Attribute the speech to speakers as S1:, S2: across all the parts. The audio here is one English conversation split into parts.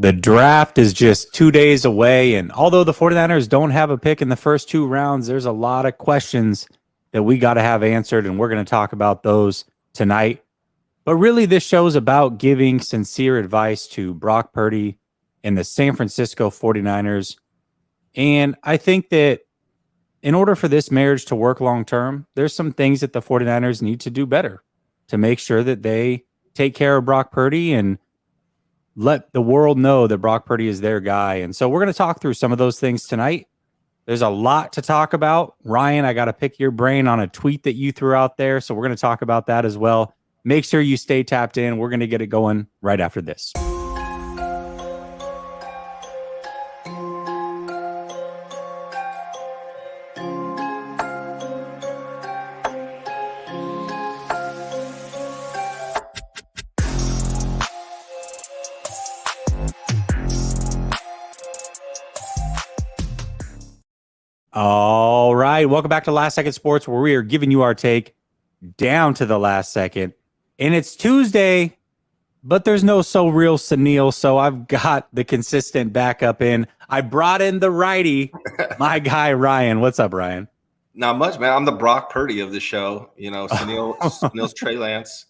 S1: The draft is just 2 days away, and although the 49ers don't have a pick in the first 2 rounds, there's a lot of questions that we got to have answered, and we're going to talk about those tonight. But really, this show's about giving sincere advice to Brock Purdy and the San Francisco 49ers. And I think that in order for this marriage to work long term, there's some things that the 49ers need to do better to make sure that they take care of Brock Purdy and let the world know that Brock Purdy is their guy. And so we're going to talk through some of those things tonight. There's a lot to talk about. Ryan, I got to pick your brain on a tweet that you threw out there. So we're going to talk about that as well. Make sure you stay tapped in. We're going to get it going right after this. All right. Welcome back to Last Second Sports, where we are giving you our take down to the last second. And it's Tuesday, but there's no So Real Sunil, so I've got the consistent backup in. I brought in the righty, my guy, Ryan. What's up, Ryan?
S2: Not much, man. I'm the Brock Purdy of the show. You know, Sunil's Trey Lance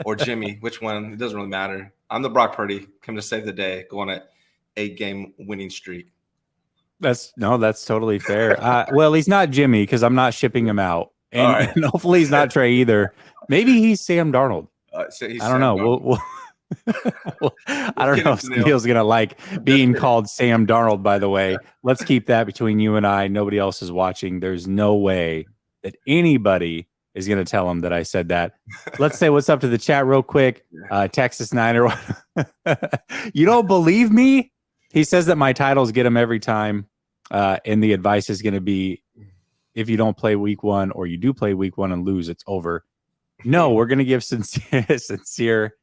S2: or Jimmy, which one? It doesn't really matter. I'm the Brock Purdy, come to save the day, go on an 8-game winning streak.
S1: That's totally fair. Well, he's not Jimmy because I'm not shipping him out. And hopefully he's not Trey either. Maybe he's Sam Darnold. I don't know. I don't know if Neil's going to like being called Sam Darnold, by the way. Let's keep that between you and I. Nobody else is watching. There's no way that anybody is going to tell him that I said that. Let's say what's up to the chat real quick. Texas Niner. You don't believe me? He says that my titles get him every time. And the advice is going to be, if you don't play week 1 or you do play week 1 and lose, it's over. No, we're going to give sincere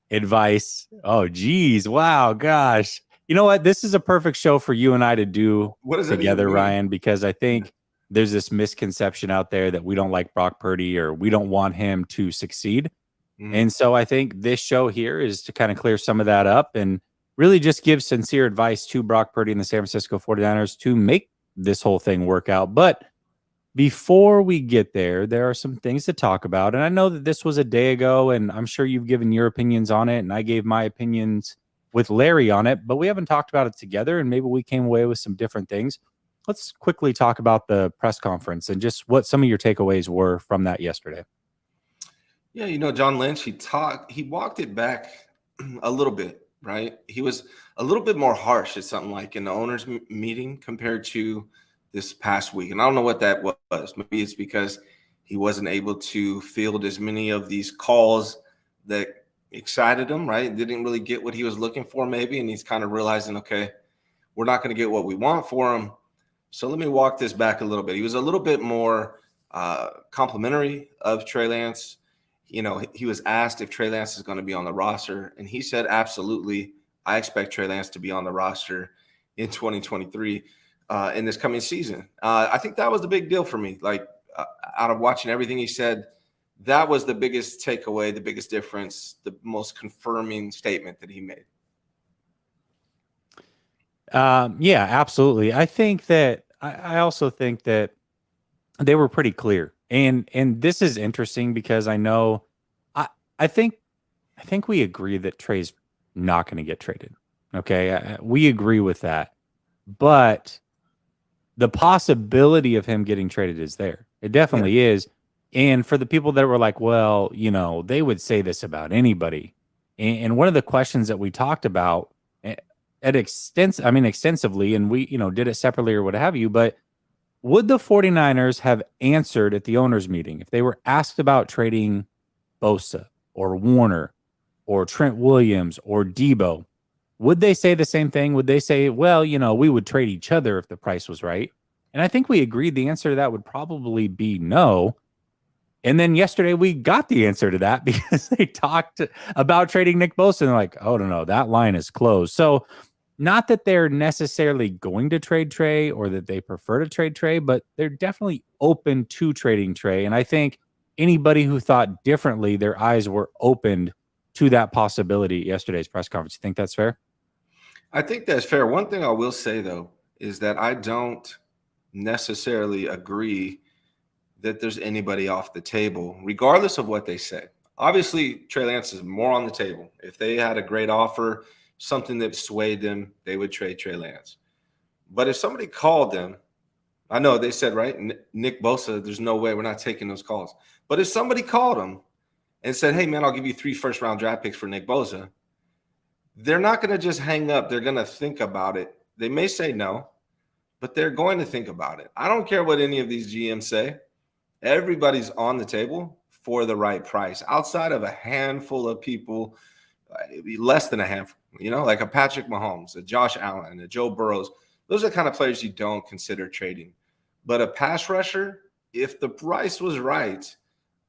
S1: advice. Oh, geez. Wow. Gosh. You know what? This is a perfect show for you and I to do together, Ryan, because I think there's this misconception out there that we don't like Brock Purdy or we don't want him to succeed. And so I think this show here is to kind of clear some of that up and really just give sincere advice to Brock Purdy and the San Francisco 49ers to make this whole thing work out. But before we get there, there are some things to talk about. And I know that this was a day ago, and I'm sure you've given your opinions on it, and I gave my opinions with Larry on it, but we haven't talked about it together, and maybe we came away with some different things. Let's quickly talk about the press conference and just what some of your takeaways were from that yesterday.
S2: Yeah, you know, John Lynch, he walked it back a little bit. Right. He was a little bit more harsh at something like in the owners meeting compared to this past week. And I don't know what that was. Maybe it's because he wasn't able to field as many of these calls that excited him. Right. Didn't really get what he was looking for, maybe. And he's kind of realizing, OK, we're not going to get what we want for him. So let me walk this back a little bit. He was a little bit more complimentary of Trey Lance. You know, he was asked if Trey Lance is going to be on the roster, and he said, absolutely, I expect Trey Lance to be on the roster in 2023 in this coming season. I think that was the big deal for me. Like, out of watching everything he said, that was the biggest takeaway, the biggest difference, the most confirming statement that he made.
S1: Yeah, absolutely. I think that I also think that they were pretty clear. And this is interesting because I know I think we agree that Trey's not going to get traded. Okay, we agree with that. But the possibility of him getting traded is there. It definitely is. And for the people that were like, well, you know, they would say this about anybody. And one of the questions that we talked about extensively, and we, you know, did it separately or what have you, but would the 49ers have answered at the owners meeting if they were asked about trading Bosa or Warner or Trent Williams or Debo? Would they say the same thing? Would they say, well, you know, we would trade each other if the price was right? And I think we agreed the answer to that would probably be no. And then yesterday we got the answer to that because they talked about trading Nick Bosa and they're like, oh, no, that line is closed. So not that they're necessarily going to trade Trey or that they prefer to trade Trey, but they're definitely open to trading Trey. And I think anybody who thought differently, their eyes were opened to that possibility at yesterday's press conference. You think that's fair?
S2: I think that's fair. One thing I will say, though, is that I don't necessarily agree that there's anybody off the table, regardless of what they say. Obviously, Trey Lance is more on the table. If they had a great offer, something that swayed them, they would trade Trey Lance. But if somebody called them, I know they said, right, Nick Bosa, there's no way we're not taking those calls. But if somebody called him and said, hey, man, I'll give you 3 first-round draft picks for Nick Bosa, they're not going to just hang up. They're going to think about it. They may say no, but they're going to think about it. I don't care what any of these GMs say. Everybody's on the table for the right price. Outside of a handful of people, less than a handful, like a Patrick Mahomes, a Josh Allen, a Joe Burrows, those are the kind of players you don't consider trading. But a pass rusher, if the price was right,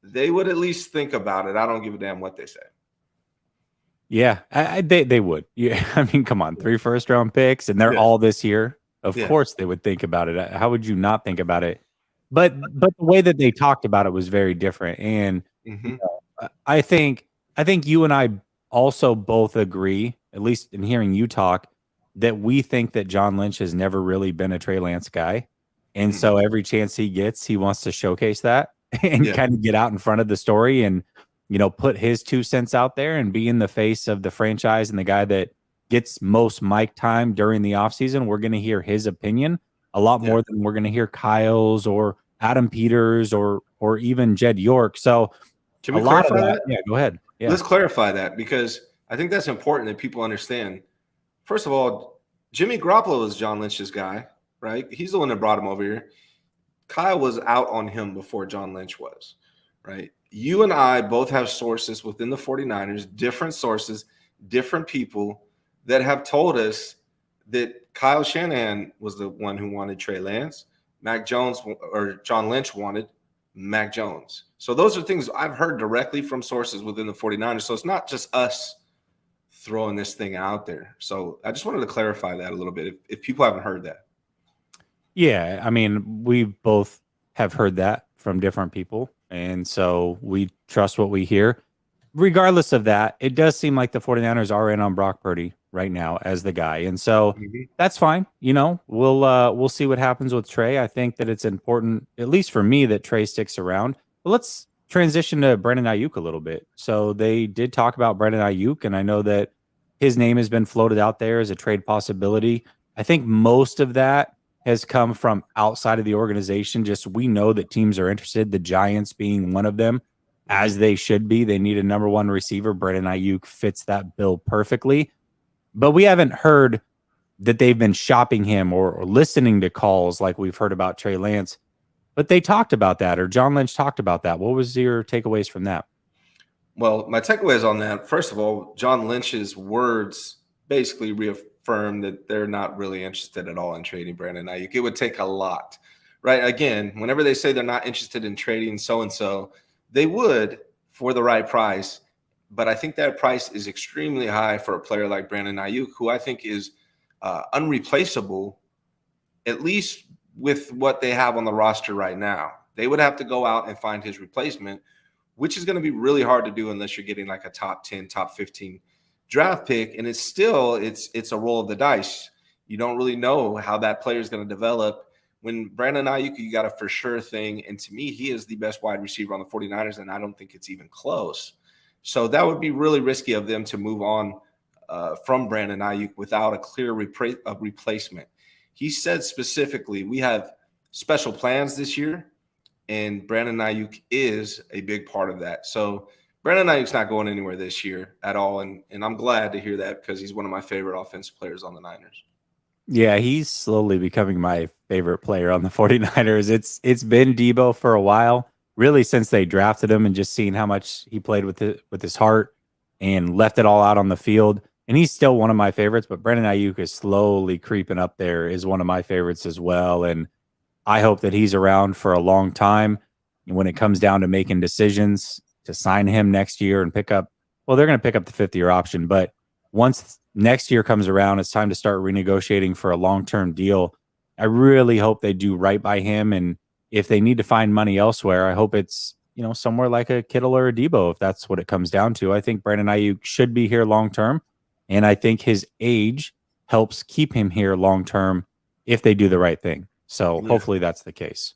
S2: they would at least think about it. I don't give a damn what they say.
S1: Yeah, they would. Yeah, I mean, come on, 3 first-round picks, and they're all this year. Of course, they would think about it. How would you not think about it? But the way that they talked about it was very different. And I think you and I also both agree, at least in hearing you talk, that we think that John Lynch has never really been a Trey Lance guy. And so every chance he gets, he wants to showcase that and kind of get out in front of the story and, put his 2 cents out there and be in the face of the franchise and the guy that gets most mic time during the offseason. We're going to hear his opinion a lot more than we're going to hear Kyle's or Adam Peters or even Jed York. So
S2: can we clarify that?
S1: Yeah, go ahead. Yeah.
S2: Let's clarify that, because I think that's important that people understand. First of all, Jimmy Garoppolo is John Lynch's guy, right? He's the one that brought him over here. Kyle was out on him before John Lynch was, right? You and I both have sources within the 49ers, different sources, different people that have told us that Kyle Shanahan was the one who wanted Trey Lance. Mac Jones or John Lynch wanted Mac Jones. So those are things I've heard directly from sources within the 49ers. So it's not just us throwing this thing out there. So I just wanted to clarify that a little bit if people haven't heard that.
S1: Yeah, I mean, we both have heard that from different people, and so we trust what we hear. Regardless of that, it does seem like the 49ers are in on Brock Purdy right now as the guy. And so that's fine. We'll see what happens with Trey. I think that it's important, at least for me, that Trey sticks around. But let's transition to Brandon Ayuk a little bit. So they did talk about Brandon Ayuk, and I know that his name has been floated out there as a trade possibility. I think most of that has come from outside of the organization. Just we know that teams are interested, the Giants being one of them, as they should be. They need a number 1 receiver. Brandon Ayuk fits that bill perfectly. But we haven't heard that they've been shopping him or listening to calls like we've heard about Trey Lance. But they talked about that, or John Lynch talked about that. What was your takeaways from that?
S2: Well, my takeaways on that, first of all, John Lynch's words basically reaffirm that they're not really interested at all in trading Brandon Ayuk. It would take a lot, right? Again, whenever they say they're not interested in trading so-and-so, they would for the right price. But I think that price is extremely high for a player like Brandon Ayuk, who I think is unreplaceable, at least with what they have on the roster right now. They would have to go out and find his replacement, which is going to be really hard to do unless you're getting like a top 10, top 15 draft pick. And it's a roll of the dice. You don't really know how that player is going to develop. When Brandon Ayuk, you got a for sure thing. And to me, he is the best wide receiver on the 49ers, and I don't think it's even close. So that would be really risky of them to move on from Brandon Ayuk without a clear replacement. He said specifically, we have special plans this year, and Brandon Ayuk is a big part of that. So Brandon Ayuk's not going anywhere this year at all, and I'm glad to hear that because he's one of my favorite offensive players on the Niners.
S1: Yeah, he's slowly becoming my favorite player on the 49ers. It's been Debo for a while, really since they drafted him, and just seeing how much he played with his heart and left it all out on the field. And he's still one of my favorites, but Brandon Ayuk is slowly creeping up there, is one of my favorites as well. And I hope that he's around for a long time. And when it comes down to making decisions to sign him next year and they're going to pick up the 5th-year option. But once next year comes around, it's time to start renegotiating for a long-term deal. I really hope they do right by him. And if they need to find money elsewhere, I hope it's, somewhere like a Kittle or a Debo, if that's what it comes down to. I think Brandon Ayuk should be here long-term. And I think his age helps keep him here long term if they do the right thing. So hopefully that's the case.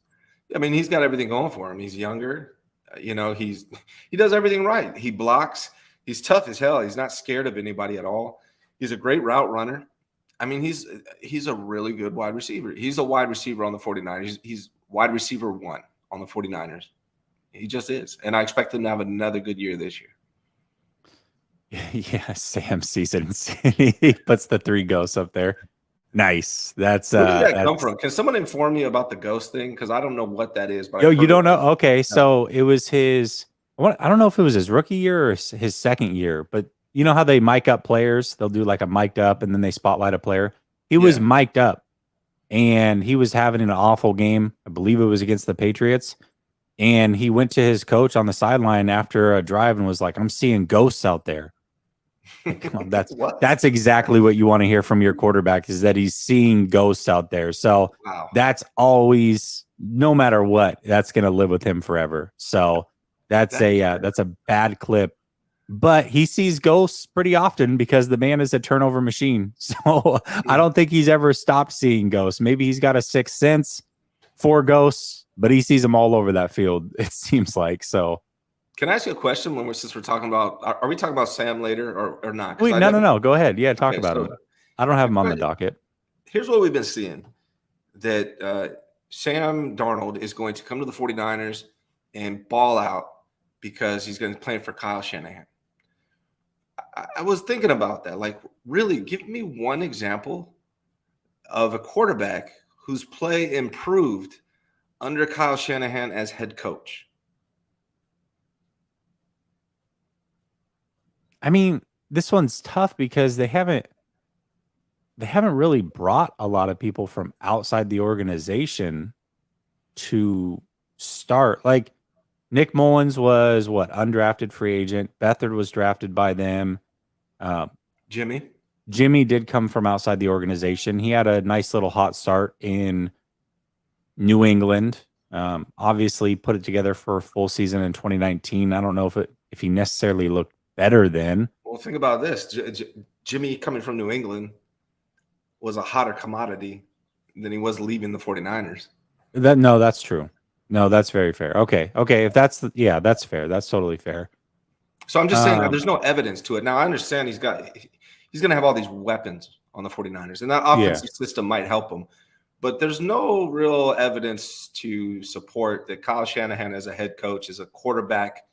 S2: I mean, he's got everything going for him. He's younger. He does everything right. He blocks. He's tough as hell. He's not scared of anybody at all. He's a great route runner. I mean, he's a really good wide receiver. He's a wide receiver on the 49ers. He's wide receiver 1 on the 49ers. He just is. And I expect him to have another good year this year.
S1: Yeah, Sam sees it. He puts the 3 ghosts up there. Nice. That's
S2: where did that come from? Can someone inform me about the ghost thing? Because I don't know what that is. But
S1: you don't know? Okay, so it was his. I don't know if it was his rookie year or his second year, but you know how they mic up players? They'll do like a mic'd up and then they spotlight a player. He was mic'd up, and he was having an awful game. I believe it was against the Patriots. And he went to his coach on the sideline after a drive and was like, "I'm seeing ghosts out there." Come on, that's exactly what you want to hear from your quarterback, is that he's seeing ghosts out there. So that's always, no matter what, that's going to live with him forever. So that's a bad clip, but he sees ghosts pretty often because the man is a turnover machine. So I don't think he's ever stopped seeing ghosts. Maybe he's got a sixth sense for ghosts, but he sees them all over that field, it seems like. So
S2: can I ask you a question since we're talking about, are we talking about Sam later or not?
S1: Wait, no. Go ahead. Yeah, talk about him. I don't have him on the docket.
S2: Here's what we've been seeing, that Sam Darnold is going to come to the 49ers and ball out because he's going to play for Kyle Shanahan. I was thinking about that. Like, really, give me one example of a quarterback whose play improved under Kyle Shanahan as head coach.
S1: I mean, this one's tough because they haven't really brought a lot of people from outside the organization to start. Like, Nick Mullins was undrafted free agent. Beathard was drafted by them.
S2: Jimmy
S1: did come from outside the organization. He had a nice little hot start in New England. Obviously put it together for a full season in 2019. I don't know if he necessarily looked better then.
S2: Well, think about this. Jimmy coming from New England was a hotter commodity than he was leaving the 49ers.
S1: That's true. No, that's very fair. Okay. If that's that's fair. That's totally fair.
S2: So I'm just saying there's no evidence to it. Now I understand he's going to have all these weapons on the 49ers, and that offensive system might help him. But there's no real evidence to support that Kyle Shanahan as a head coach is a quarterback,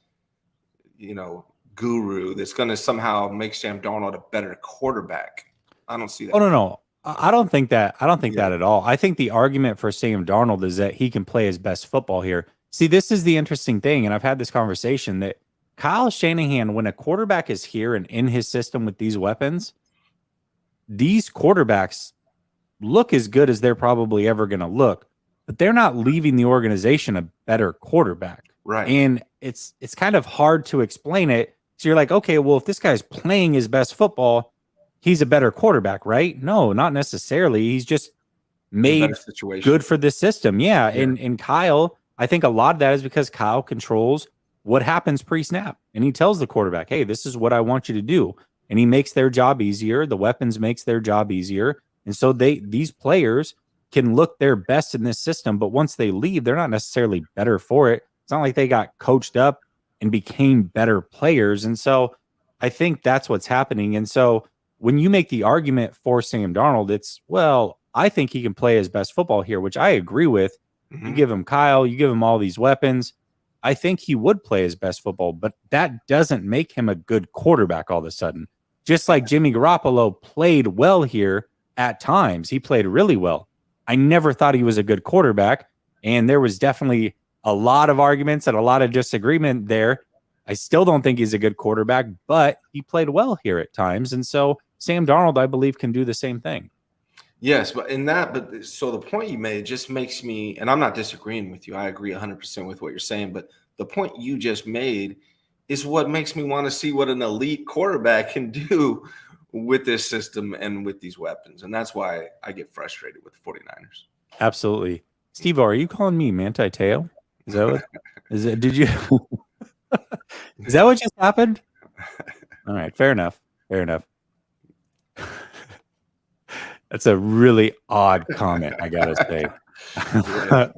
S2: guru that's going to somehow make Sam Darnold a better quarterback. I don't see that.
S1: Oh, no. I don't think that. I don't think that at all. I think the argument for Sam Darnold is that he can play his best football here. See, this is the interesting thing, and I've had this conversation, that Kyle Shanahan, when a quarterback is here and in his system with these weapons, these quarterbacks look as good as they're probably ever going to look, but they're not leaving the organization a better quarterback.
S2: Right.
S1: And it's kind of hard to explain it. So you're like, okay, well, if this guy's playing his best football, he's a better quarterback, right? No, not necessarily. He's just made good for this system. Yeah. And Kyle, I think a lot of that is because Kyle controls what happens pre-snap. And he tells the quarterback, hey, this is what I want you to do. And he makes their job easier. The weapons makes their job easier. And so these players can look their best in this system, but once they leave, they're not necessarily better for it. It's not like they got coached up and became better players. And so I think that's what's happening. And so when you make the argument for Sam Darnold, it's, well, I think he can play his best football here, which I agree with. Mm-hmm. You give him Kyle, you give him all these weapons. I think he would play his best football, but that doesn't make him a good quarterback all of a sudden. Just like Jimmy Garoppolo played well here at times. He played really well. I never thought he was a good quarterback, and there was definitely a lot of arguments and a lot of disagreement there. I still don't think he's a good quarterback, but he played well here at times. And so Sam Darnold, I believe, can do the same thing.
S2: Yes, but so the point you made just makes me, and I'm not disagreeing with you. I agree 100% with what you're saying, but the point you just made is what makes me want to see what an elite quarterback can do with this system and with these weapons. And that's why I get frustrated with the 49ers.
S1: Absolutely. Steve, are you calling me Manti Te'o? Is that what? Is it? Did you? Is that what just happened? All right, fair enough. That's a really odd comment, I gotta say.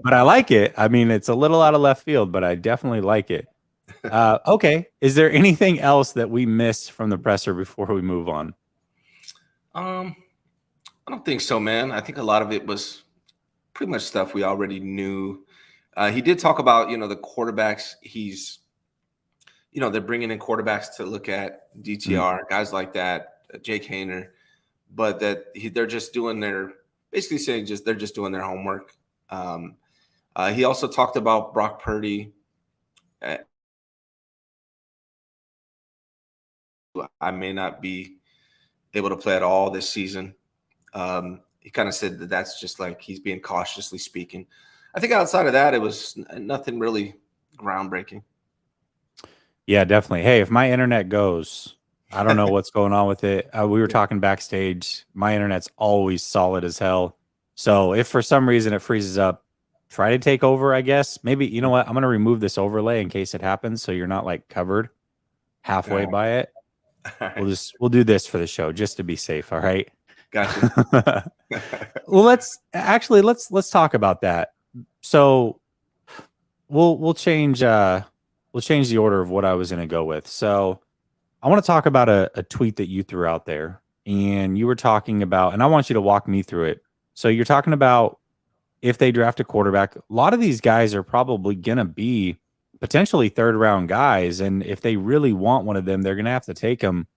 S1: But I like it. I mean, it's a little out of left field, but I definitely like it. Okay. Is there anything else that we missed from the presser before we move on?
S2: I don't think so, man. I think a lot of it was pretty much stuff we already knew. He did talk about, the quarterbacks. They're bringing in quarterbacks to look at DTR, guys like that, Jake Haener, but they're just doing basically saying they're just doing their homework. He also talked about Brock Purdy. I may not be able to play at all this season. He kind of said that's just like he's being cautiously speaking. I think outside of that, it was nothing really groundbreaking.
S1: Yeah, definitely. Hey, if my internet goes, I don't know what's going on with it. We were talking backstage. My internet's always solid as hell. So if for some reason it freezes up, try to take over, I guess. Maybe, you know what? I'm going to remove this overlay in case it happens so you're not like covered halfway by it. We'll do this for the show just to be safe, all right?
S2: Gotcha.
S1: Well, let's talk about that. So we'll change the order of what I was going to go with. So I want to talk about a tweet that you threw out there, and you were talking about, and I want you to walk me through it. So you're talking about if they draft a quarterback, a lot of these guys are probably going to be potentially third round guys. And if they really want one of them, they're going to have to take them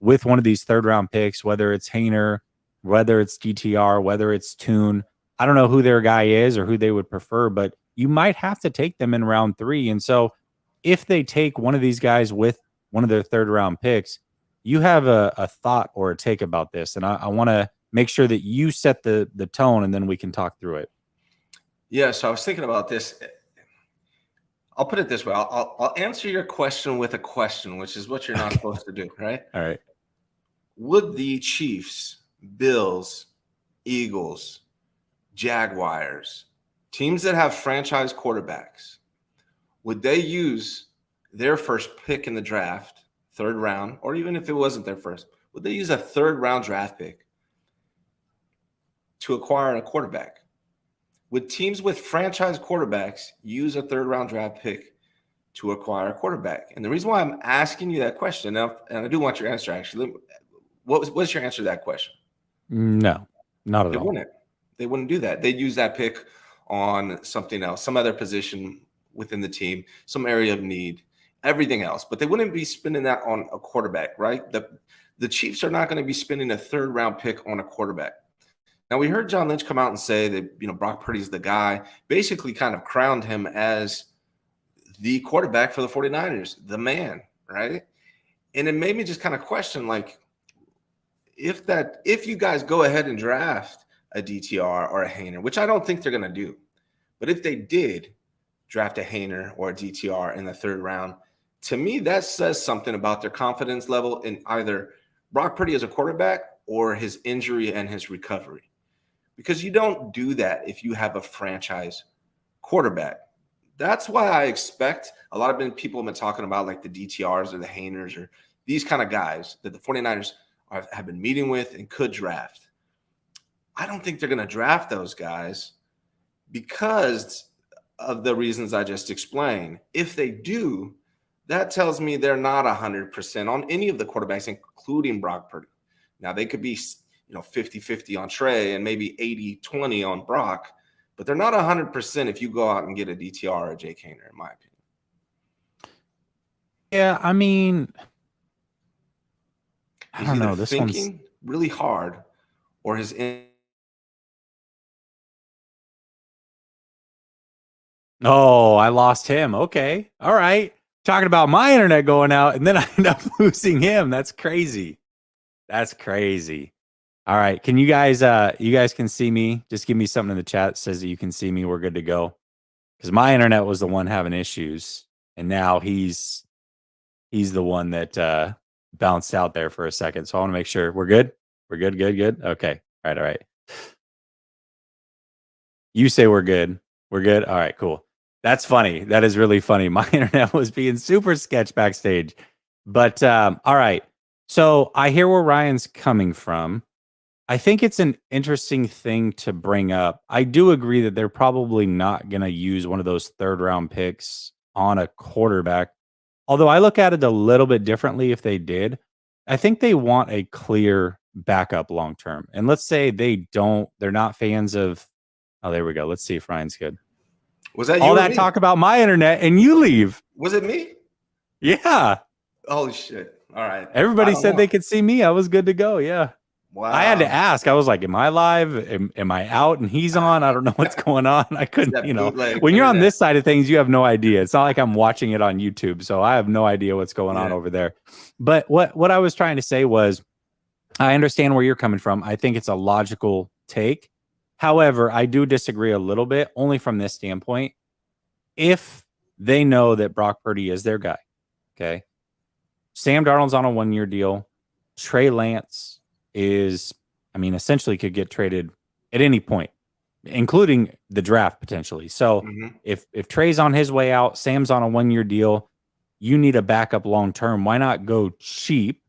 S1: with one of these third round picks, whether it's Haener, whether it's DTR, whether it's Tune. I don't know who their guy is or who they would prefer, but you might have to take them in round 3. And so if they take one of these guys with one of their third round picks, you have a thought or a take about this. And I want to make sure that you set the tone and then we can talk through it.
S2: Yeah. So I was thinking about this. I'll put it this way. I'll answer your question with a question, which is what you're not supposed to do, right?
S1: All right.
S2: Would the Chiefs, Bills, Eagles, Jaguars, teams that have franchise quarterbacks, would they use their first pick in the draft, third round, or even if it wasn't their first, would they use a third round draft pick to acquire a quarterback? Would teams with franchise quarterbacks use a third round draft pick to acquire a quarterback? And the reason why I'm asking you that question now, and I do want your answer actually, what's your answer to that question?
S1: No, not at all.
S2: They wouldn't do that. They'd use that pick on something else, some other position within the team, some area of need, everything else. But they wouldn't be spending that on a quarterback, right? The Chiefs are not going to be spending a third round pick on a quarterback. Now, we heard John Lynch come out and say that, Brock Purdy's the guy, basically kind of crowned him as the quarterback for the 49ers, the man, right? And it made me just kind of question, like, if you guys go ahead and draft a DTR or a Haener, which I don't think they're going to do, but if they did draft a Haener or a DTR in the third round, to me, that says something about their confidence level in either Brock Purdy as a quarterback or his injury and his recovery. Because you don't do that if you have a franchise quarterback. That's why I expect a lot of people have been talking about like the DTRs or the Haeners or these kind of guys that the 49ers have been meeting with and could draft. I don't think they're going to draft those guys because of the reasons I just explained. If they do, that tells me they're not 100% on any of the quarterbacks, including Brock Purdy. Now, they could be 50-50 on Trey and maybe 80-20 on Brock, but they're not 100% if you go out and get a DTR or a Jake Haener, in my opinion.
S1: Yeah, I mean, I don't know.
S2: This thinking really hard or his
S1: Oh, I lost him. Okay. All right. Talking about my internet going out and then I end up losing him. That's crazy. That's crazy. All right. Can you guys can see me? Just give me something in the chat that says that you can see me. We're good to go. Because my internet was the one having issues. And now he's the one that bounced out there for a second. So I want to make sure we're good. We're good. Good. Okay. All right. You say we're good. We're good. All right, cool. That's funny. That is really funny. My internet was being super sketch backstage. But all right. So I hear where Ryan's coming from. I think it's an interesting thing to bring up. I do agree that they're probably not going to use one of those third round picks on a quarterback. Although I look at it a little bit differently if they did. I think they want a clear backup long term. And let's say they're not fans of, oh, there we go. Let's see if Ryan's good.
S2: Was that
S1: all that talk about my internet and you leave?
S2: Was it me?
S1: Yeah.
S2: Holy shit. All right.
S1: Everybody said they could see me. I was good to go. Yeah. Wow. I had to ask. I was like, am I live? Am I out? And he's on. I don't know what's going on. I couldn't, when you're on this side of things, you have no idea. It's not like I'm watching it on YouTube. So I have no idea what's going on over there. But what I was trying to say was, I understand where you're coming from. I think it's a logical take. However, I do disagree a little bit, only from this standpoint. If they know that Brock Purdy is their guy, okay, Sam Darnold's on a 1-year deal. Trey Lance essentially could get traded at any point, including the draft potentially. So if Trey's on his way out, Sam's on a 1-year deal, you need a backup long term. Why not go cheap,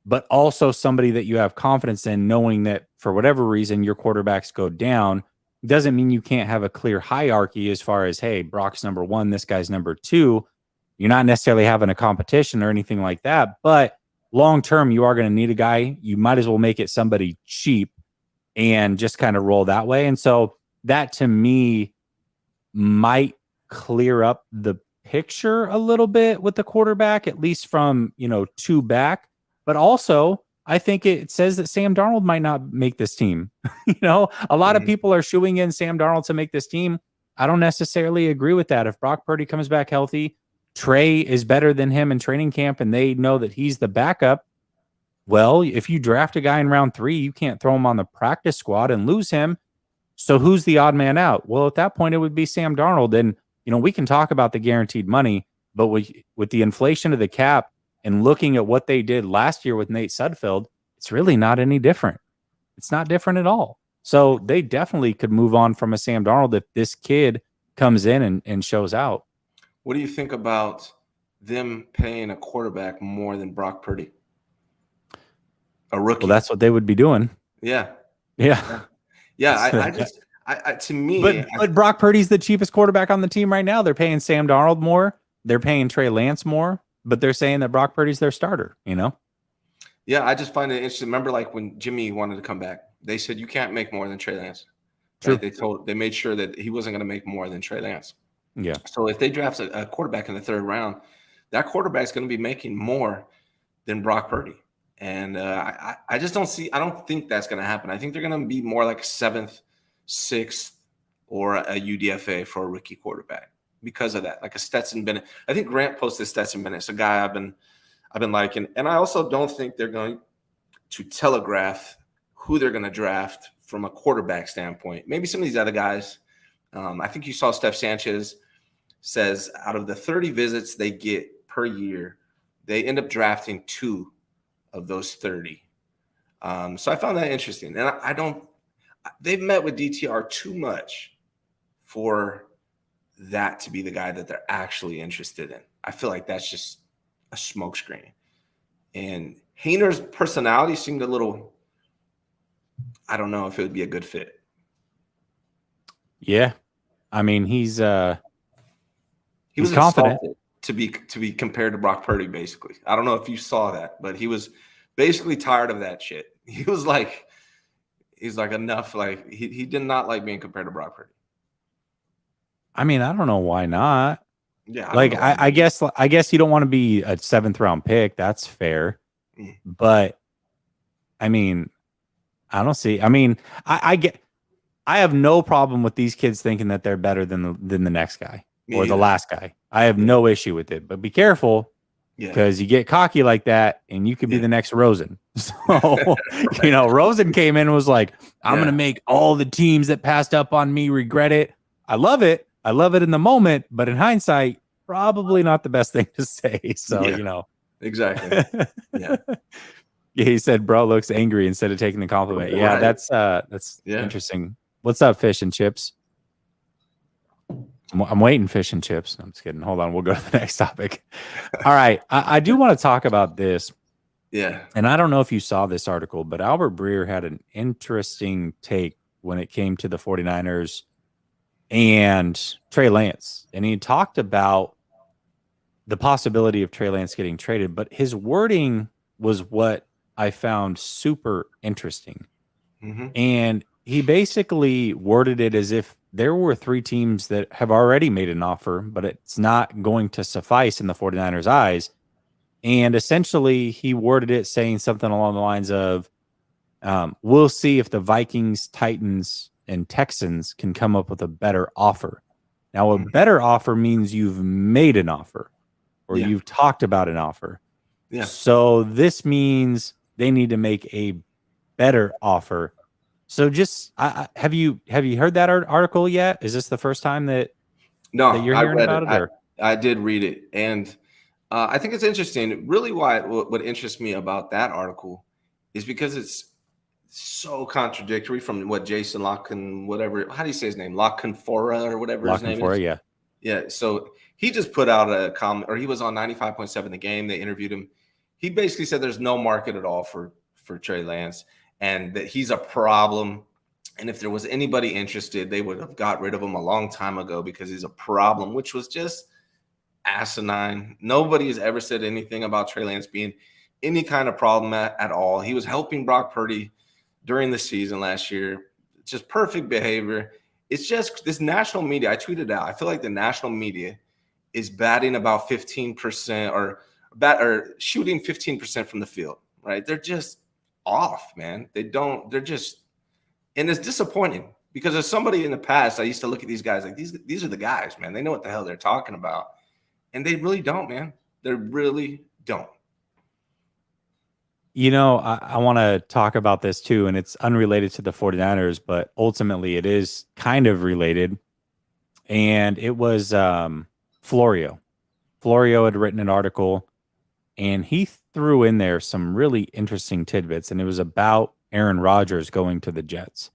S1: but also somebody that you have confidence in, knowing that for whatever reason your quarterbacks go down? Doesn't mean you can't have a clear hierarchy as far as, hey, Brock's number 1, this guy's number 2. You're not necessarily having a competition or anything like that, but long term, you are going to need a guy. You might as well make it somebody cheap and just kind of roll that way. And so that to me might clear up the picture a little bit with the quarterback, at least from 2 back. But also, I think it says that Sam Darnold might not make this team. A lot of people are shooing in Sam Darnold to make this team. I don't necessarily agree with that. If Brock Purdy comes back healthy, Trey is better than him in training camp, and they know that he's the backup. Well, if you draft a guy in round 3, you can't throw him on the practice squad and lose him. So who's the odd man out? Well, at that point, it would be Sam Darnold. And, we can talk about the guaranteed money, but with the inflation of the cap and looking at what they did last year with Nate Sudfeld, it's really not any different. It's not different at all. So they definitely could move on from a Sam Darnold if this kid comes in and shows out.
S2: What do you think about them paying a quarterback more than Brock Purdy? A rookie.
S1: Well, that's what they would be doing.
S2: Yeah.
S1: To me, but Brock Purdy's the cheapest quarterback on the team right now. They're paying Sam Darnold more. They're paying Trey Lance more, but they're saying that Brock Purdy's their starter.
S2: Yeah, I just find it interesting. Remember, like when Jimmy wanted to come back, they said you can't make more than Trey Lance. Right? They made sure that he wasn't going to make more than Trey Lance.
S1: Yeah.
S2: So if they draft a quarterback in the 3rd round, that quarterback's going to be making more than Brock Purdy. And I just don't think that's going to happen. I think they're going to be more like 7th, 6th, or a UDFA for a rookie quarterback because of that, like a Stetson Bennett. I think Grant posted Stetson Bennett. It's a guy I've been liking. And I also don't think they're going to telegraph who they're going to draft from a quarterback standpoint. Maybe some of these other guys. I think you saw Steph Sanchez says out of the 30 visits they get per year, they end up drafting 2 of those 30. So I found that interesting. And they've met with DTR too much for that to be the guy that they're actually interested in. I feel like that's just a smokescreen. And Hayner's personality seemed a little, I don't know if it would be a good fit.
S1: Yeah. I mean, he was
S2: confident to be compared to Brock Purdy, basically. I don't know if you saw that, but he was basically tired of that shit. He's like enough. Like he did not like being compared to Brock Purdy.
S1: I mean, I don't know why not.
S2: Yeah.
S1: I guess you don't want to be a 7th round pick. That's fair. But I mean, I don't see. I mean, I have no problem with these kids thinking that they're better than the next guy or the last guy. I have no issue with it, but be careful because you get cocky like that and you could be the next Rosen. So, Rosen came in and was like, I'm going to make all the teams that passed up on me regret it. I love it. I love it in the moment, but in hindsight, probably not the best thing to say. So,
S2: Exactly. Yeah.
S1: Yeah, he said, bro looks angry instead of taking the compliment. Yeah, right. That's interesting. What's up, Fish and Chips? I'm waiting, Fish and Chips. I'm just kidding. Hold on. We'll go to the next topic. All right. I do want to talk about this.
S2: Yeah.
S1: And I don't know if you saw this article, but Albert Breer had an interesting take when it came to the 49ers and Trey Lance. And he talked about the possibility of Trey Lance getting traded, but his wording was what I found super interesting. And he basically worded it as if there were 3 teams that have already made an offer, but it's not going to suffice in the 49ers' eyes. And essentially, he worded it saying something along the lines of, we'll see if the Vikings, Titans, and Texans can come up with a better offer. Now, a better offer means you've made an offer or you've talked about an offer.
S2: Yeah.
S1: So this means they need to make a better offer. So just have you heard that article yet? Is this the first time that you're hearing about it?
S2: I did read it, and I think it's interesting. Really, what interests me about that article is because it's so contradictory from what Jason whatever. How do you say his name? Lockenfora or whatever his name is.
S1: Yeah.
S2: Yeah. So he just put out a comment, or he was on 95.7 The Game. They interviewed him. He basically said there's no market at all for Trey Lance, and that he's a problem. And if there was anybody interested, they would have got rid of him a long time ago because he's a problem, which was just asinine. Nobody has ever said anything about Trey Lance being any kind of problem at all. He was helping Brock Purdy during the season last year. Just perfect behavior. It's just this national media. I tweeted out. I feel like the national media is batting about 15% or shooting 15% from the field, right? They're just off, man. They're just, and it's disappointing because as somebody in the past, I used to look at these guys like these are the guys, man. They know what the hell they're talking about. And they really don't, man. They really don't.
S1: You know, I want to talk about this too, and it's unrelated to the 49ers, but ultimately it is kind of related. And it was Florio. Florio had written an article, and he threw in there some really interesting tidbits, and it was about Aaron Rodgers going to the Jets.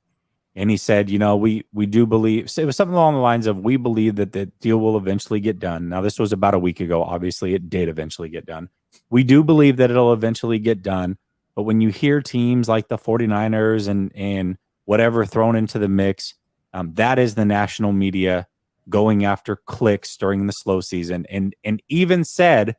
S1: And he said, you know, we do believe, it was something along the lines of, we believe that the deal will eventually get done. Now, this was about a week ago. Obviously, it did eventually get done. We do believe that it'll eventually get done. But when you hear teams like the 49ers and whatever thrown into the mix, that is the national media going after clicks during the slow season. And even said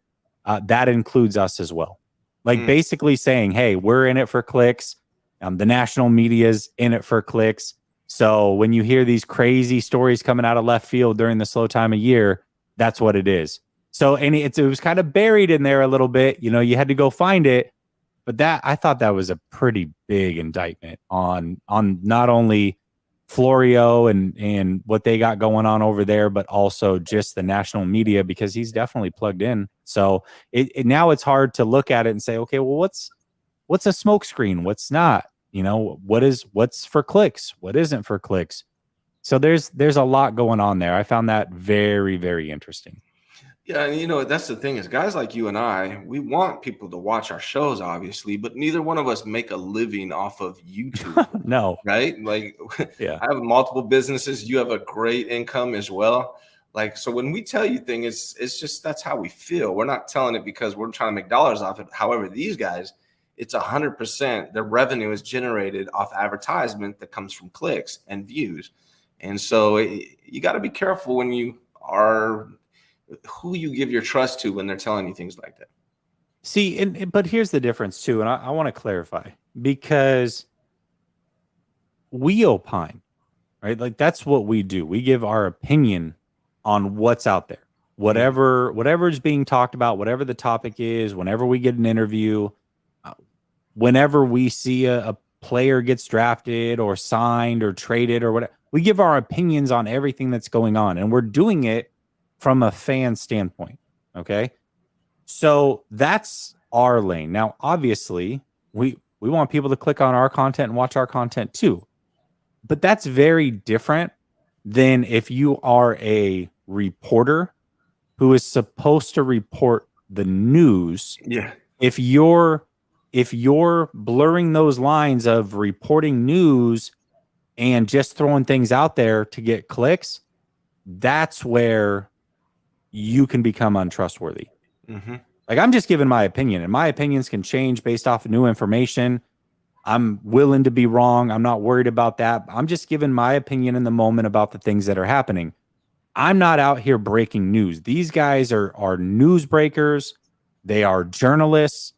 S1: that includes us as well. Like basically saying, hey, we're in it for clicks. The national media's in it for clicks. So when you hear these crazy stories coming out of left field during the slow time of year, that's what it is. So and it was kind of buried in there a little bit. You know, you had to go find it. But I thought that was a pretty big indictment on not only Florio and what they got going on over there, but also just the national media, because he's definitely plugged in. So now it's hard to look at it and say, okay, well, what's a smokescreen? What's not? You know, what's for clicks? What isn't for clicks? So there's a lot going on there. I found that very, very interesting.
S2: Yeah, and you know, that's the thing is guys like you and I, we want people to watch our shows, obviously, but neither one of us make a living off of YouTube.
S1: No.
S2: Right? Like,
S1: yeah.
S2: I have multiple businesses. You have a great income as well. Like, so when we tell you things, it's just that's how we feel. We're not telling it because we're trying to make dollars off it. However, these guys, it's 100%. Their revenue is generated off advertisement that comes from clicks and views. And so you got to be careful when you are who you give your trust to when they're telling you things like that.
S1: See, but here's the difference too, and I want to clarify, because we opine, right? Like that's what we do. We give our opinion on what's out there, whatever is being talked about, whatever the topic is. Whenever we get an interview, whenever we see a player gets drafted or signed or traded or whatever, we give our opinions on everything that's going on, and we're doing it from a fan standpoint. Okay. So that's our lane. Now, obviously, we want people to click on our content and watch our content too. But that's very different than if you are a reporter who is supposed to report the news.
S2: Yeah.
S1: If you're blurring those lines of reporting news and just throwing things out there to get clicks, that's where you can become untrustworthy. Like, I'm just giving my opinion, and my opinions can change based off of new information. I'm willing to be wrong. I'm not worried about that. I'm just giving my opinion in the moment about the things that are happening. I'm not out here breaking news. These guys are news breakers. They are journalists.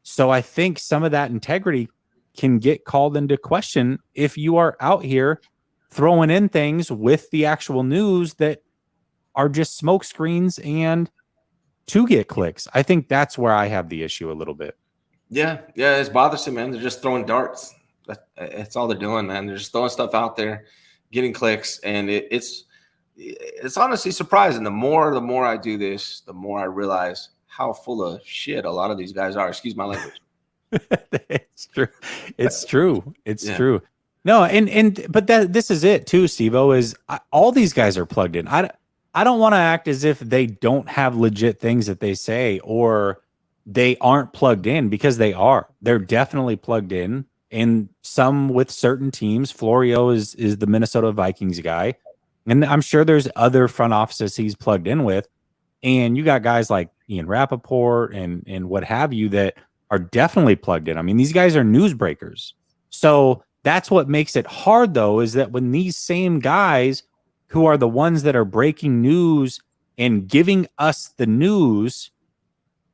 S1: So I think some of that integrity can get called into question if you are out here throwing in things with the actual news that are just smoke screens and to get clicks. I think that's where I have the issue a little bit.
S2: Yeah, it's bothersome, man. They're just throwing darts. That's all they're doing, man. They're just throwing stuff out there, getting clicks, and it's honestly surprising. The more I do this, the more I realize how full of shit a lot of these guys are. Excuse my language.
S1: It's true. It's true. It's true. No, but this is it too, Steve-O, is all these guys are plugged in. I don't want to act as if they don't have legit things that they say or they aren't plugged in, because they are. They're definitely plugged in, and some with certain teams. Florio is the Minnesota Vikings guy, and I'm sure there's other front offices he's plugged in with. And you got guys like Ian Rappaport and what have you that are definitely plugged in. I mean, these guys are news breakers. So that's what makes it hard, though, is that when these same guys who are the ones that are breaking news and giving us the news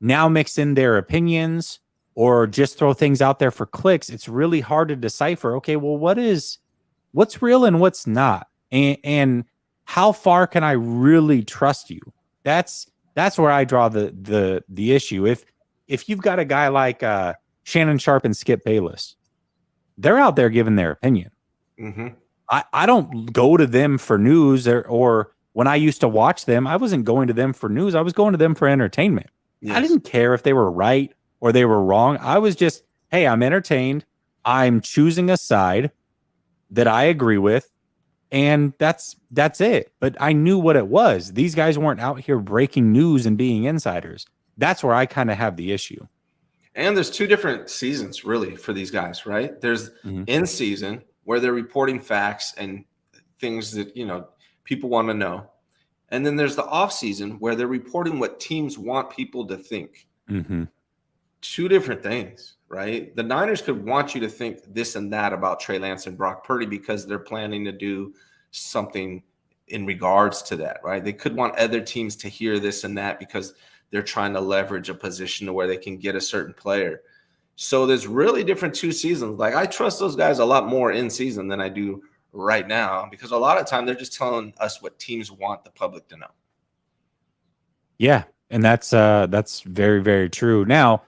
S1: now mix in their opinions or just throw things out there for clicks, it's really hard to decipher. Okay, well, what's real and what's not, and how far can I really trust you? That's where I draw the issue. If you've got a guy like Shannon Sharp and Skip Bayless, they're out there giving their opinion.
S2: Mm-hmm.
S1: I don't go to them for news, or when I used to watch them, I wasn't going to them for news. I was going to them for entertainment. Yes. I didn't care if they were right or they were wrong. I was just, hey, I'm entertained. I'm choosing a side that I agree with, and that's it. But I knew what it was. These guys weren't out here breaking news and being insiders. That's where I kind of have the issue.
S2: And there's two different seasons, really, for these guys, right? There's in season where they're reporting facts and things that, people want to know. And then there's the off season where they're reporting what teams want people to think.
S1: Mm-hmm.
S2: Two different things, right? The Niners could want you to think this and that about Trey Lance and Brock Purdy because they're planning to do something in regards to that, right? They could want other teams to hear this and that because they're trying to leverage a position to where they can get a certain player. So there's really different two seasons. Like, I trust those guys a lot more in season than I do right now, because a lot of time they're just telling us what teams want the public to know.
S1: Yeah, and that's very, very true. Now,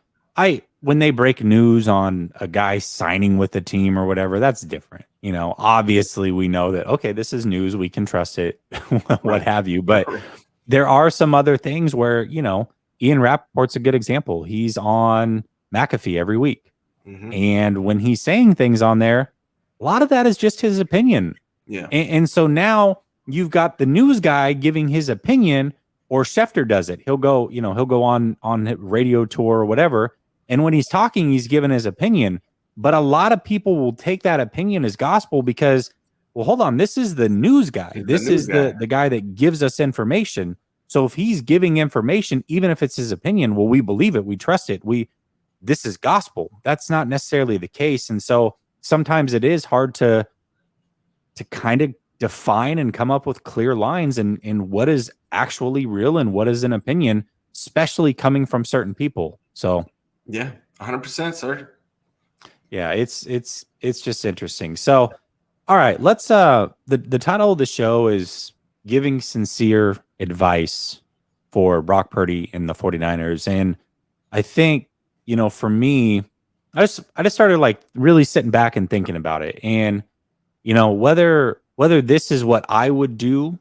S1: when they break news on a guy signing with the team or whatever, that's different. Obviously we know that, okay, this is news, we can trust it, what have you. But there are some other things where, Ian Rappaport's a good example. He's on McAfee every week. Mm-hmm. And when he's saying things on there, a lot of that is just his opinion.
S2: Yeah.
S1: And so now you've got the news guy giving his opinion, or Schefter does it. He'll go on radio tour or whatever. And when he's talking, he's giving his opinion. But a lot of people will take that opinion as gospel because, well, hold on, this is the news guy. This is the guy that gives us information. So if he's giving information, even if it's his opinion, well, we believe it. We trust it. This is gospel. That's not necessarily the case. And so sometimes it is hard to kind of define and come up with clear lines in what is actually real and what is an opinion, especially coming from certain people. So
S2: yeah, 100%, sir.
S1: Yeah, it's just interesting. So, all right, let's the title of the show is Giving Sincere Advice for Brock Purdy and the 49ers. And I think, for me, I just started like really sitting back and thinking about it. And, whether this is what I would do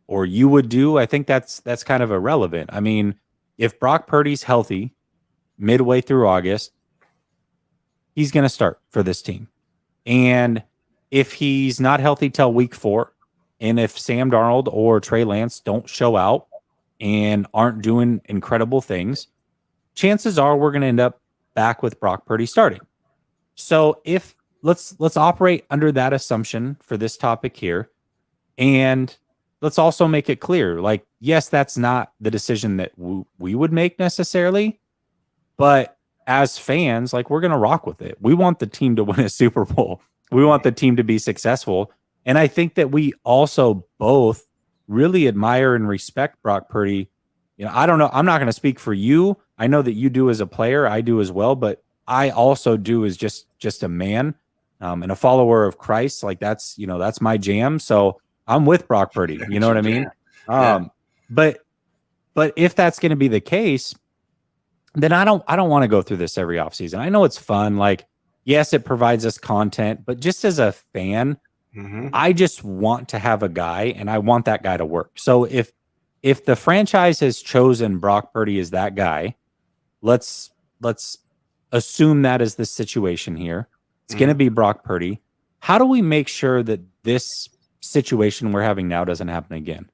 S1: or you would do, I think that's kind of irrelevant. I mean, if Brock Purdy's healthy midway through August, he's going to start for this team. And if he's not healthy till week 4, and if Sam Darnold or Trey Lance don't show out and aren't doing incredible things, chances are we're going to end up back with Brock Purdy starting. So if let's operate under that assumption for this topic here. And let's also make it clear, like, yes, that's not the decision that we would make necessarily, but as fans, like, we're going to rock with it. We want the team to win a Super Bowl. We want the team to be successful. And I think that we also both really admire and respect Brock Purdy. You know, I don't know. I'm not going to speak for you. I know that you do as a player. I do as well. But I also do as just a man and a follower of Christ. Like, that's my jam. So I'm with Brock Purdy. You know what I mean? But if that's going to be the case, then I don't want to go through this every offseason. I know it's fun. Like, yes, it provides us content, but just as a fan, I just want to have a guy, and I want that guy to work. So if the franchise has chosen Brock Purdy as that guy, let's assume that is the situation here. It's going to be Brock Purdy. How do we make sure that this situation we're having now doesn't happen again?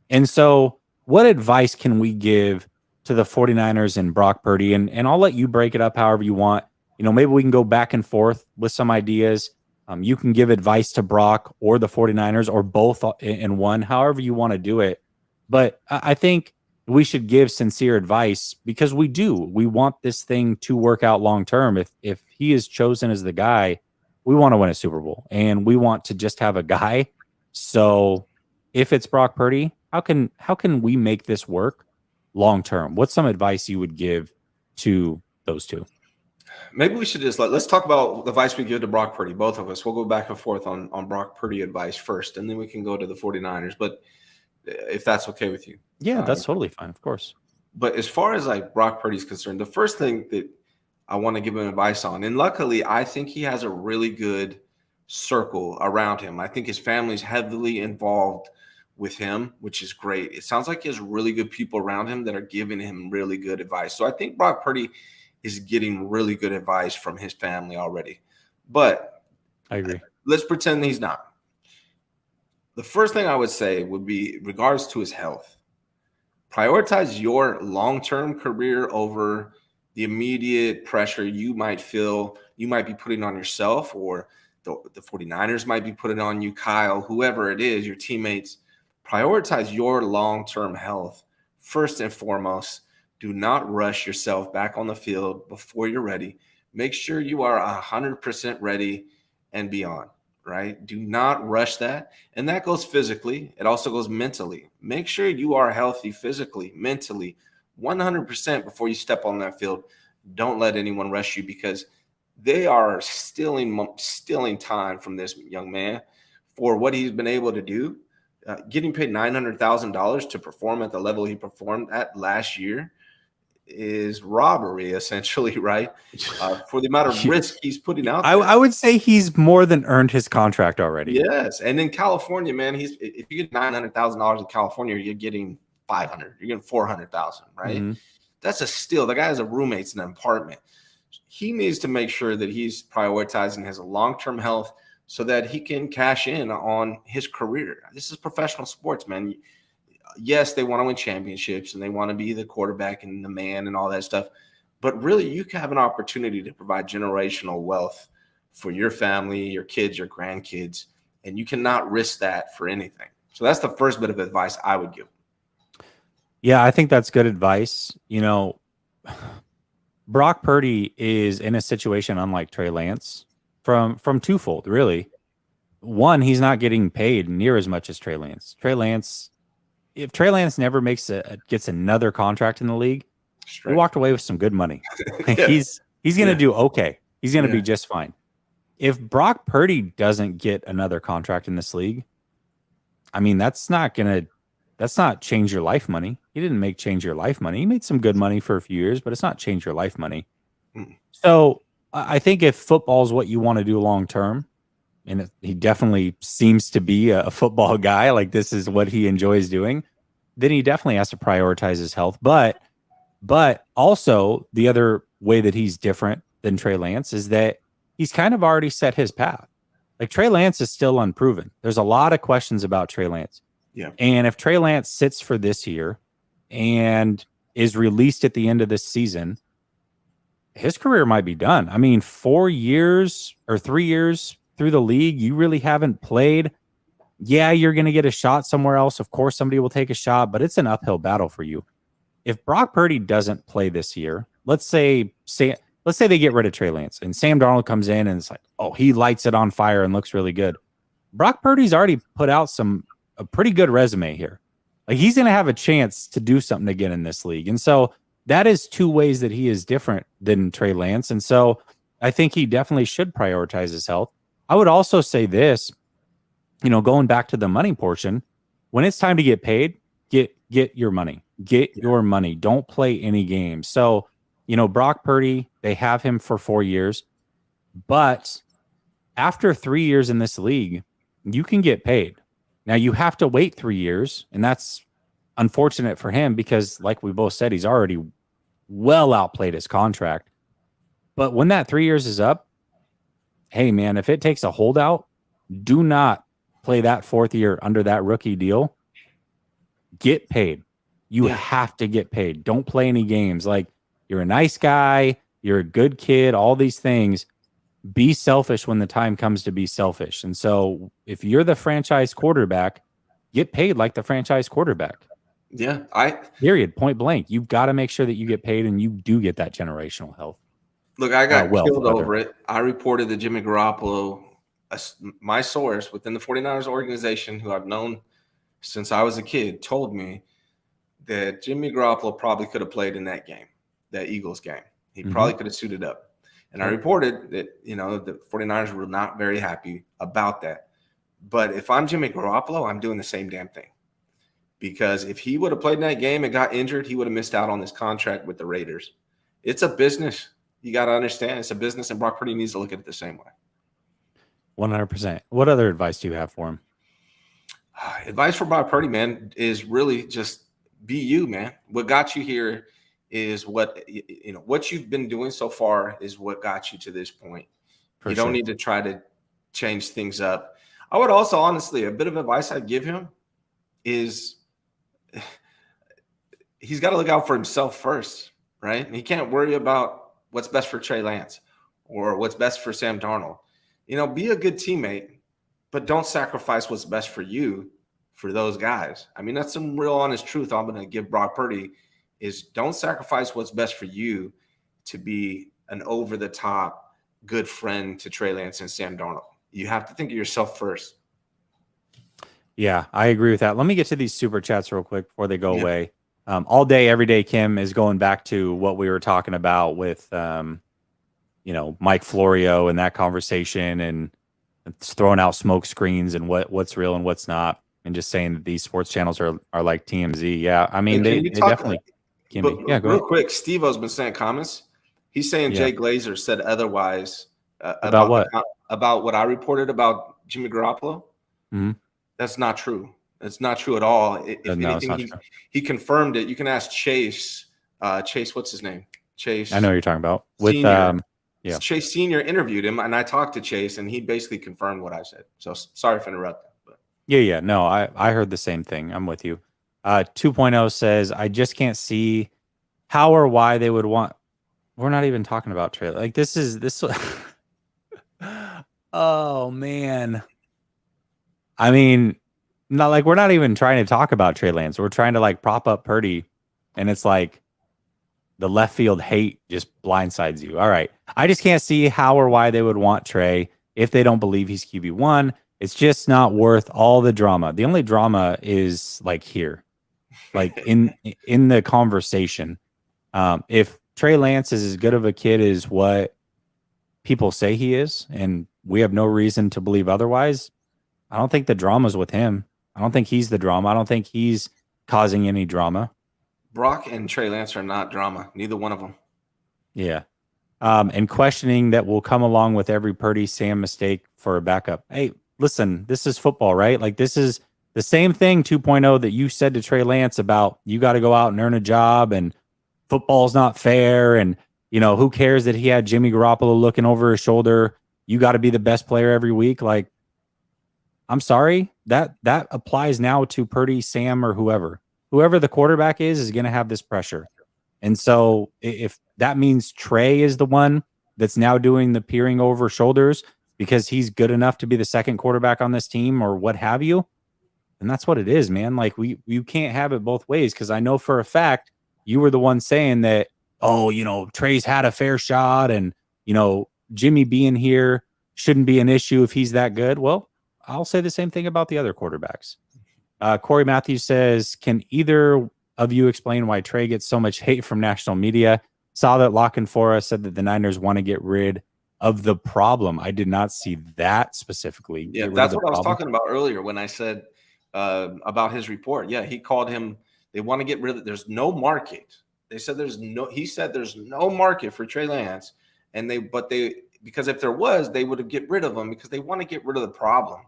S1: And so what advice can we give to the 49ers and Brock Purdy? And I'll let you break it up however you want. You know, maybe we can go back and forth with some ideas. You can give advice to Brock or the 49ers or both in one, however you want to do it. But I think we should give sincere advice because we want this thing to work out long term. If he is chosen as the guy, we want to win a Super Bowl and we want to just have a guy. So if it's Brock Purdy, how can we make this work long term? What's some advice you would give to those two?
S2: Maybe we should just let's talk about the advice we give to Brock Purdy. Both of us. We'll go back and forth on Brock Purdy advice first, and then we can go to the 49ers. But if that's okay with you.
S1: Yeah, that's totally fine, of course.
S2: But as far as like Brock Purdy's concerned, the first thing that I want to give him advice on, and luckily I think he has a really good circle around him. I think his family's heavily involved with him, which is great. It sounds like he has really good people around him that are giving him really good advice. So I think Brock Purdy is getting really good advice from his family already. But
S1: I agree.
S2: Let's pretend he's not. The first thing I would say would be regards to his health. Prioritize your long-term career over the immediate pressure you might feel you might be putting on yourself, or the 49ers might be putting on you, Kyle, whoever it is, your teammates. Prioritize your long-term health first and foremost. Do not rush yourself back on the field before you're ready. Make sure you are 100% ready and beyond, right? Do not rush that. And that goes physically. It also goes mentally. Make sure you are healthy physically, mentally, 100% before you step on that field. Don't let anyone rush you because they are stealing time from this young man for what he's been able to do. Getting paid $900,000 to perform at the level he performed at last year is robbery, essentially, right? For the amount of risk he's putting out there.
S1: I would say he's more than earned his contract already.
S2: Yes, and in California, man, if you get $900,000 in California, you're getting 500. You're getting 400,000, right? Mm-hmm. That's a steal. The guy has a roommate's in an apartment. He needs to make sure that he's prioritizing his long-term health so that he can cash in on his career. This is professional sports, man. Yes, they want to win championships and they want to be the quarterback and the man and all that stuff. But really, you can have an opportunity to provide generational wealth for your family, your kids, your grandkids, and you cannot risk that for anything. So that's the first bit of advice I would give.
S1: Yeah, I think that's good advice. You know, Brock Purdy is in a situation unlike Trey Lance from twofold, really. One, he's not getting paid near as much as Trey Lance. If Trey Lance never gets another contract in the league, he walked away with some good money. Yeah. He's going to do okay. He's going to be just fine. If Brock Purdy doesn't get another contract in this league, I mean, that's not change your life money. He didn't make change your life money. He made some good money for a few years, but it's not change your life money. So I think if football is what you want to do long term, and he definitely seems to be a football guy, like this is what he enjoys doing, then he definitely has to prioritize his health. But also the other way that he's different than Trey Lance is that he's kind of already set his path. Like Trey Lance is still unproven. There's a lot of questions about Trey Lance. Yeah. And if Trey Lance sits for this year and is released at the end of this season, his career might be done. I mean, 4 years or 3 years through the league, you really haven't played Yeah, you're going to get a shot somewhere else. Of course, somebody will take a shot, but it's an uphill battle for you. If Brock Purdy doesn't play this year, let's say they get rid of Trey Lance and Sam Darnold comes in and it's like, oh, he lights it on fire and looks really good. Brock Purdy's already put out a pretty good resume here. Like, he's going to have a chance to do something again in this league. And so that is two ways that he is different than Trey Lance. And so I think he definitely should prioritize his health. I would also say this, going back to the money portion, when it's time to get paid, get your money. Get your money. Don't play any games. So, Brock Purdy, they have him for 4 years, but after 3 years in this league, you can get paid. Now, you have to wait 3 years, and that's unfortunate for him because, like we both said, he's already well outplayed his contract. But when that 3 years is up, hey, man, if it takes a holdout, do not play that 4th year under that rookie deal. Get paid. You have to get paid. Don't play any games. Like, you're a nice guy, you're a good kid, all these things. Be selfish when the time comes to be selfish. And so if you're the franchise quarterback, get paid like the franchise quarterback.
S2: Yeah.
S1: Period. Point blank. You've got to make sure that you get paid and you do get that generational health.
S2: Look, I got killed over it. I reported that Jimmy Garoppolo, my source within the 49ers organization, who I've known since I was a kid, told me that Jimmy Garoppolo probably could have played in that game, that Eagles game. He probably could have suited up. And I reported that, the 49ers were not very happy about that. But if I'm Jimmy Garoppolo, I'm doing the same damn thing. Because if he would have played in that game and got injured, he would have missed out on his contract with the Raiders. It's a business. You got to understand it's a business, and Brock Purdy needs to look at it the same way.
S1: 100%. What other advice do you have for him?
S2: Advice for Brock Purdy, man, is really just be you, man. What got you here is what you've been doing so far is what got you to this point. You don't need to try to change things up. I would also, honestly, a bit of advice I'd give him is he's got to look out for himself first, right? And he can't worry about what's best for Trey Lance or what's best for Sam Darnold. Be a good teammate, but don't sacrifice what's best for you for those guys. I mean, that's some real honest truth I'm going to give Brock Purdy is don't sacrifice what's best for you to be an over-the-top good friend to Trey Lance and Sam Darnold. You have to think of yourself first.
S1: Yeah, I agree with that. Let me get to these super chats real quick before they go away. All day, every day, Kim is going back to what we were talking about with, Mike Florio and that conversation and throwing out smoke screens and what's real and what's not, and just saying that these sports channels are like TMZ. Yeah, I mean, they definitely can be. Yeah, go
S2: real
S1: ahead.
S2: Quick, Steve-O's been saying comments. He's saying Jay Glazer said otherwise
S1: about what?
S2: About what I reported about Jimmy Garoppolo.
S1: Mm-hmm.
S2: That's not true. That's not true at all. If anything, he confirmed it. You can ask Chase. Chase, what's his name? Chase.
S1: I know who you're talking about. With
S2: Chase Senior interviewed him, and I talked to Chase, and he basically confirmed what I said. So sorry for interrupting. But
S1: no, I heard the same thing. I'm with you. 2.0 says I just can't see how or why they would want. We're not even talking about Trey. Like this. Oh man. I mean, we're not even trying to talk about Trey Lance. We're trying to prop up Purdy, and it's like the left field hate just blindsides you. All right. I just can't see how or why they would want Trey if they don't believe he's QB1. It's just not worth all the drama. The only drama is here, in the conversation. If Trey Lance is as good of a kid as what people say he is, and we have no reason to believe otherwise, I don't think the drama's with him. I don't think he's the drama. I don't think he's causing any drama.
S2: Brock and Trey Lance are not drama. Neither one of them.
S1: Yeah. And questioning that will come along with every Purdy Sam mistake for a backup. Hey, listen, this is football, right? This is the same thing 2.0 that you said to Trey Lance about you got to go out and earn a job and football's not fair. And, who cares that he had Jimmy Garoppolo looking over his shoulder? You got to be the best player every week. I'm sorry, that applies now to Purdy, Sam, or whoever. Whoever the quarterback is going to have this pressure. And so if that means Trey is the one that's now doing the peering over shoulders because he's good enough to be the second quarterback on this team or what have you, then that's what it is, man. Like you can't have it both ways, because I know for a fact you were the one saying that, oh, Trey's had a fair shot, and Jimmy being here shouldn't be an issue if he's that good. Well, I'll say the same thing about the other quarterbacks. Corey Matthews says, can either of you explain why Trey gets so much hate from national media? Saw that Lockenfora said that the Niners want to get rid of the problem. I did not see that specifically.
S2: Yeah, that's what I was talking about earlier when I said about his report. Yeah, he called him. They want to get rid of. There's no market. They said he said there's no market for Trey Lance, because if there was, they would get rid of him because they want to get rid of the problem.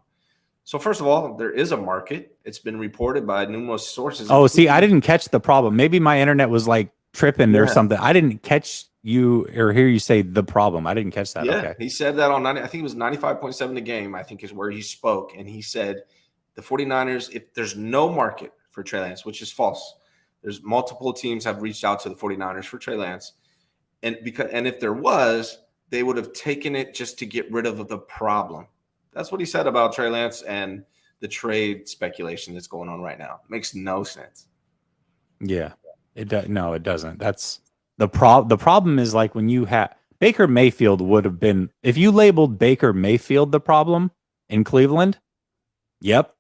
S2: So first of all, there is a market. It's been reported by numerous sources.
S1: Oh, see, I didn't catch the problem. Maybe my internet was like tripping or something. I didn't catch you or hear you say the problem. I didn't catch that.
S2: Yeah,
S1: okay.
S2: He said that on 90. I think it was 95.7 The Game, I think is where he spoke. And he said the 49ers, if there's no market for Trey Lance, which is false. There's multiple teams have reached out to the 49ers for Trey Lance. And if there was, they would have taken it just to get rid of the problem. That's what he said about Trey Lance and the trade speculation that's going on right now. It makes no sense.
S1: Yeah, no, it doesn't. That's the problem. The problem is, like, when you have Baker Mayfield would have been, if you labeled Baker Mayfield the problem in Cleveland. Yep.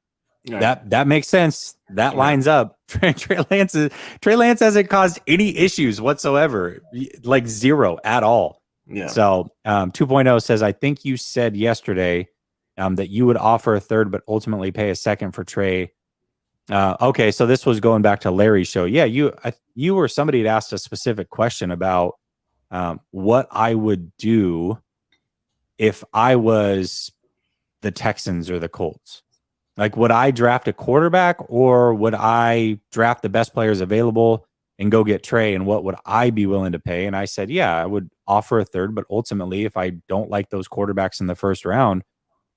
S1: Right. That makes sense. That lines up. Trey Lance hasn't caused any issues whatsoever, like zero at all.
S2: Yeah.
S1: So 2.0 says, I think you said yesterday that you would offer a third, but ultimately pay a second for Trey. Okay, so this was going back to Larry's show. Yeah, you or somebody had asked a specific question about what I would do if I was the Texans or the Colts. Like, would I draft a quarterback, or would I draft the best players available and go get Trey? And what would I be willing to pay? And I said, yeah, I would offer a third, but ultimately, if I don't like those quarterbacks in the first round,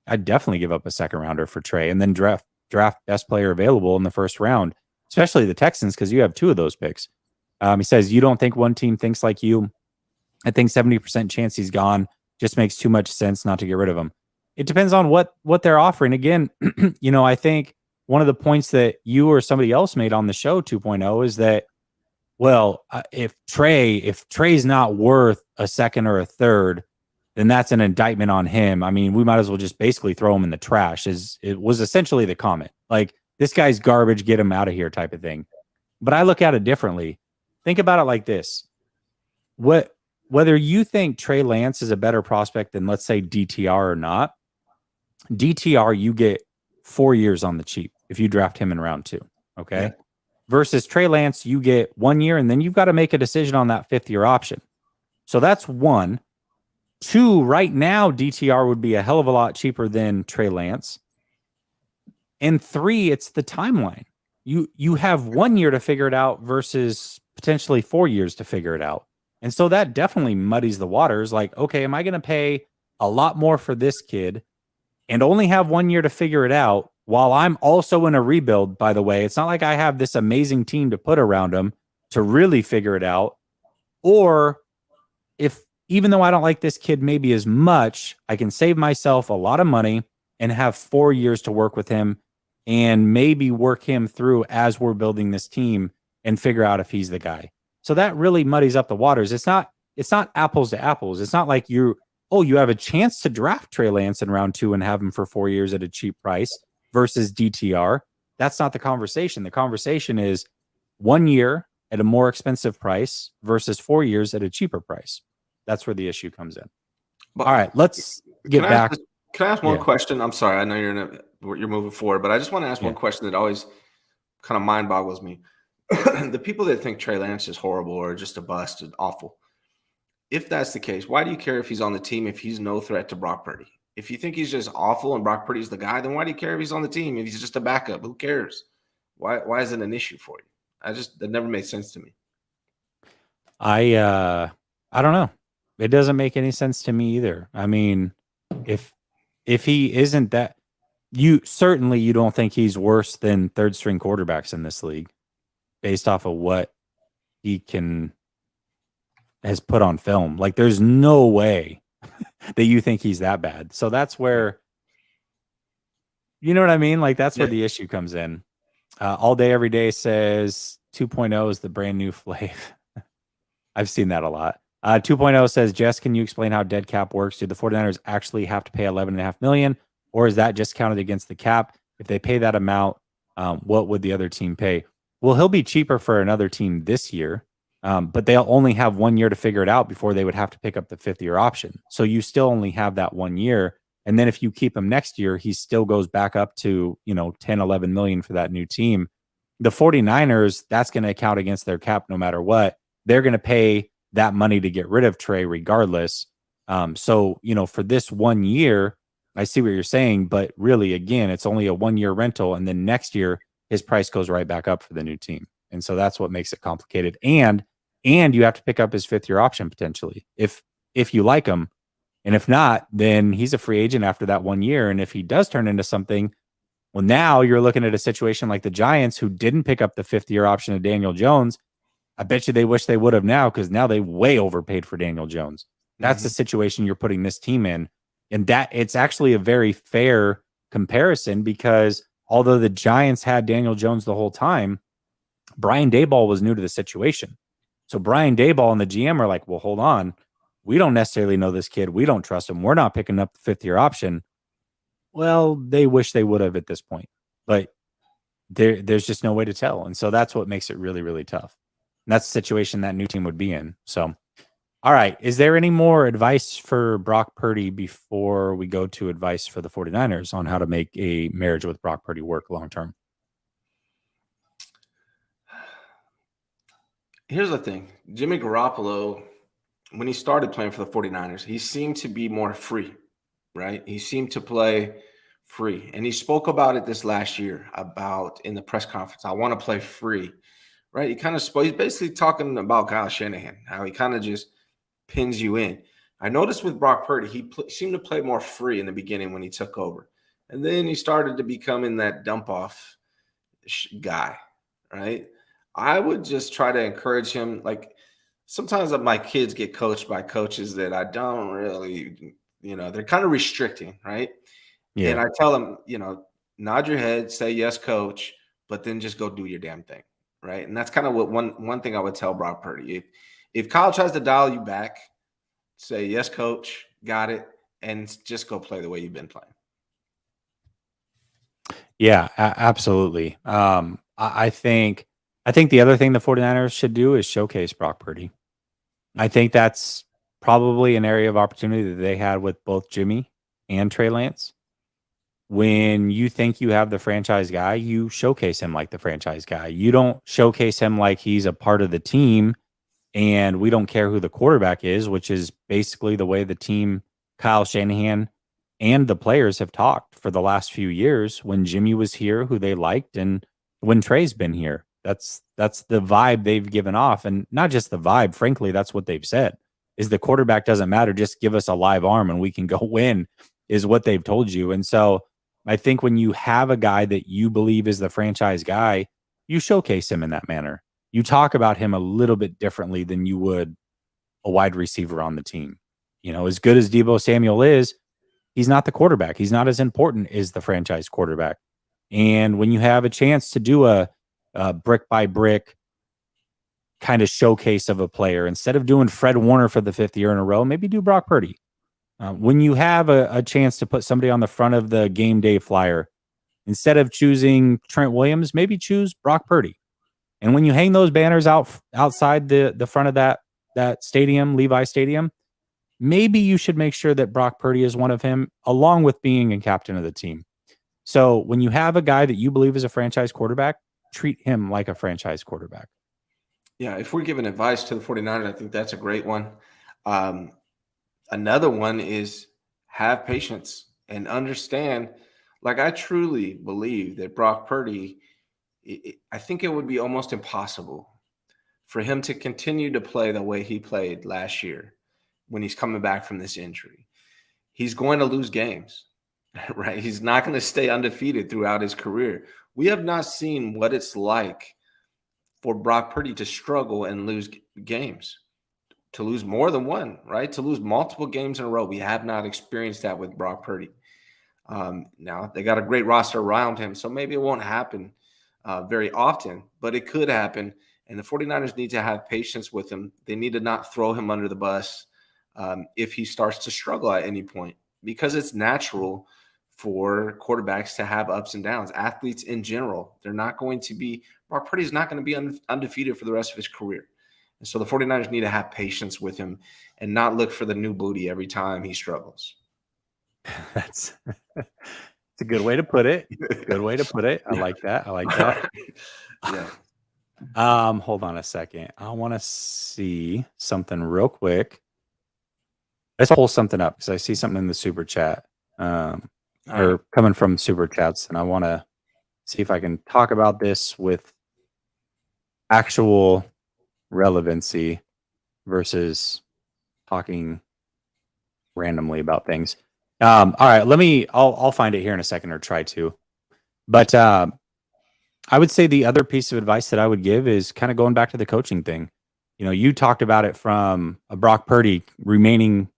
S1: I'd definitely give up a second rounder for Trey, and then draft best player available in the first round, especially the Texans, because you have two of those picks. He says, you don't think one team thinks like you? I think 70% chance he's gone. Just makes too much sense not to get rid of him. It depends on what they're offering. Again, I think one of the points that you or somebody else made on the show 2.0 is that, well, if Trey's not worth a second or a third, then that's an indictment on him. I mean, we might as well just basically throw him in the trash. It was essentially the comment. Like, this guy's garbage, get him out of here type of thing. But I look at it differently. Think about it like this. Whether you think Trey Lance is a better prospect than, let's say, DTR or not, DTR, you get 4 years on the cheap if you draft him in round 2. Okay. Yeah. Versus Trey Lance, you get 1 year, and then you've got to make a decision on that 5th-year option. So that's 1. 2, right now, DTR would be a hell of a lot cheaper than Trey Lance. And 3, it's the timeline. You have 1 year to figure it out versus potentially 4 years to figure it out. And so that definitely muddies the waters. Like, okay, am I going to pay a lot more for this kid and only have 1 year to figure it out while I'm also in a rebuild, by the way? It's not like I have this amazing team to put around him to really figure it out. Or if, even though I don't like this kid maybe as much, I can save myself a lot of money and have 4 years to work with him and maybe work him through as we're building this team and figure out if he's the guy. So that really muddies up the waters. It's not apples to apples. It's not like you have a chance to draft Trey Lance in round 2 and have him for 4 years at a cheap price versus DTR. That's not the conversation. The conversation is 1 year at a more expensive price versus 4 years at a cheaper price. That's where the issue comes in. But all right, let's get back.
S2: Can I ask one question? I'm sorry. I know you're moving forward, but I just want to ask one question that always kind of mind boggles me. The people that think Trey Lance is horrible or just a bust and awful, if that's the case, why do you care if he's on the team if he's no threat to Brock Purdy? If you think he's just awful and Brock Purdy's the guy, then why do you care if he's on the team? If he's just a backup, who cares? Why is it an issue for you? That never made sense to me.
S1: I don't know. It doesn't make any sense to me either. I mean, if he isn't that, you don't think he's worse than third string quarterbacks in this league based off of what he has put on film. Like, there's no way that you think he's that bad. So that's where You know what I mean? Like that's where the issue comes in. All Day Every Day says 2.0 is the brand new Flav. I've seen that a lot. 2.0 says, Jess, can you explain how dead cap works? Do the 49ers actually have to pay $11.5 million, or is that just counted against the cap? If they pay that amount, what would the other team pay? Well, he'll be cheaper for another team this year, but they'll only have 1 year to figure it out before they would have to pick up the 5th-year option. So you still only have that 1 year. And then if you keep him next year, he still goes back up to, 10, 11 million for that new team. The 49ers, that's going to count against their cap no matter what. They're going to pay that money to get rid of Trey regardless. So, for this 1 year, I see what you're saying, but really, again, it's only a 1 year rental. And then next year, his price goes right back up for the new team. And so that's what makes it complicated. And you have to pick up his 5th-year option potentially if you like him. And if not, then he's a free agent after that 1 year. And if he does turn into something, well, now you're looking at a situation like the Giants, who didn't pick up the 5th-year option of Daniel Jones. I bet you they wish they would have now, because now they way overpaid for Daniel Jones. That's the situation you're putting this team in. And that it's actually a very fair comparison, because although the Giants had Daniel Jones the whole time, Brian Daboll was new to the situation. So Brian Daboll and the GM are like, well, hold on. We don't necessarily know this kid. We don't trust him. We're not picking up the 5th-year option. Well, they wish they would have at this point. But there's just no way to tell. And so that's what makes it really, really tough. And that's the situation that new team would be in. So, all right. Is there any more advice for Brock Purdy before we go to advice for the 49ers on how to make a marriage with Brock Purdy work long term?
S2: Here's the thing. Jimmy Garoppolo, when he started playing for the 49ers, he seemed to be more free, right? He seemed to play free. And he spoke about it this last year about in the press conference. I want to play free, right? He kind of spoke, he's basically talking about Kyle Shanahan, how he kind of just pins you in. I noticed with Brock Purdy, he seemed to play more free in the beginning when he took over. And then he started to become in that dump off guy, right? I would just try to encourage him. Like sometimes my kids get coached by coaches that I don't really, they're kind of restricting, right? Yeah. And I tell them, nod your head, say yes, coach, but then just go do your damn thing, right? And that's kind of what one thing I would tell Brock Purdy. If Kyle tries to dial you back, say yes, coach, got it, and just go play the way you've been playing.
S1: Yeah, absolutely. I think the other thing the 49ers should do is showcase Brock Purdy. I think that's probably an area of opportunity that they had with both Jimmy and Trey Lance. When you think you have the franchise guy, you showcase him like the franchise guy. You don't showcase him like he's a part of the team and we don't care who the quarterback is, which is basically the way the team, Kyle Shanahan, and the players have talked for the last few years when Jimmy was here, who they liked, and when Trey's been here. That's the vibe they've given off. And not just the vibe, frankly, that's what they've said, is the quarterback doesn't matter. Just give us a live arm and we can go win, is what they've told you. And so I think when you have a guy that you believe is the franchise guy, you showcase him in that manner. You talk about him a little bit differently than you would a wide receiver on the team. As good as Deebo Samuel is, he's not the quarterback. He's not as important as the franchise quarterback. And when you have a chance to do a brick by brick kind of showcase of a player, instead of doing Fred Warner for the 5th year in a row, maybe do Brock Purdy. When you have a chance to put somebody on the front of the game day flyer, instead of choosing Trent Williams, maybe choose Brock Purdy. And when you hang those banners outside the front of that stadium, Levi Stadium, maybe you should make sure that Brock Purdy is one of him, along with being a captain of the team. So when you have a guy that you believe is a franchise quarterback, treat him like a franchise quarterback.
S2: Yeah, if we're giving advice to the 49ers, I think that's a great one. Another one is have patience and understand. Like, I truly believe that Brock Purdy, I think it would be almost impossible for him to continue to play the way he played last year when he's coming back from this injury. He's going to lose games, right? He's not going to stay undefeated throughout his career. We have not seen what it's like for Brock Purdy to struggle and lose games, to lose more than one, right? To lose multiple games in a row. We have not experienced that with Brock Purdy. Now they got a great roster around him, so maybe it won't happen very often, but it could happen. And the 49ers need to have patience with him. They need to not throw him under the bus if he starts to struggle at any point, because it's natural for quarterbacks to have ups and downs. Athletes in general, they're not going to be – Brock Purdy's not going to be undefeated for the rest of his career. And so the 49ers need to have patience with him and not look for the new booty every time he struggles.
S1: That's a good way to put it. Good way to put it. I like that. I like that.
S2: Yeah.
S1: Hold on a second. I want to see something real quick. Let's pull something up because I see something in the super chat, or coming from super chats, and I want to see if I can talk about this with actual relevancy versus talking randomly about things. All right, I'll find it here in a second, or try to. But I would say the other piece of advice that I would give is kind of going back to the coaching thing. You know, you talked about it from a Brock Purdy remaining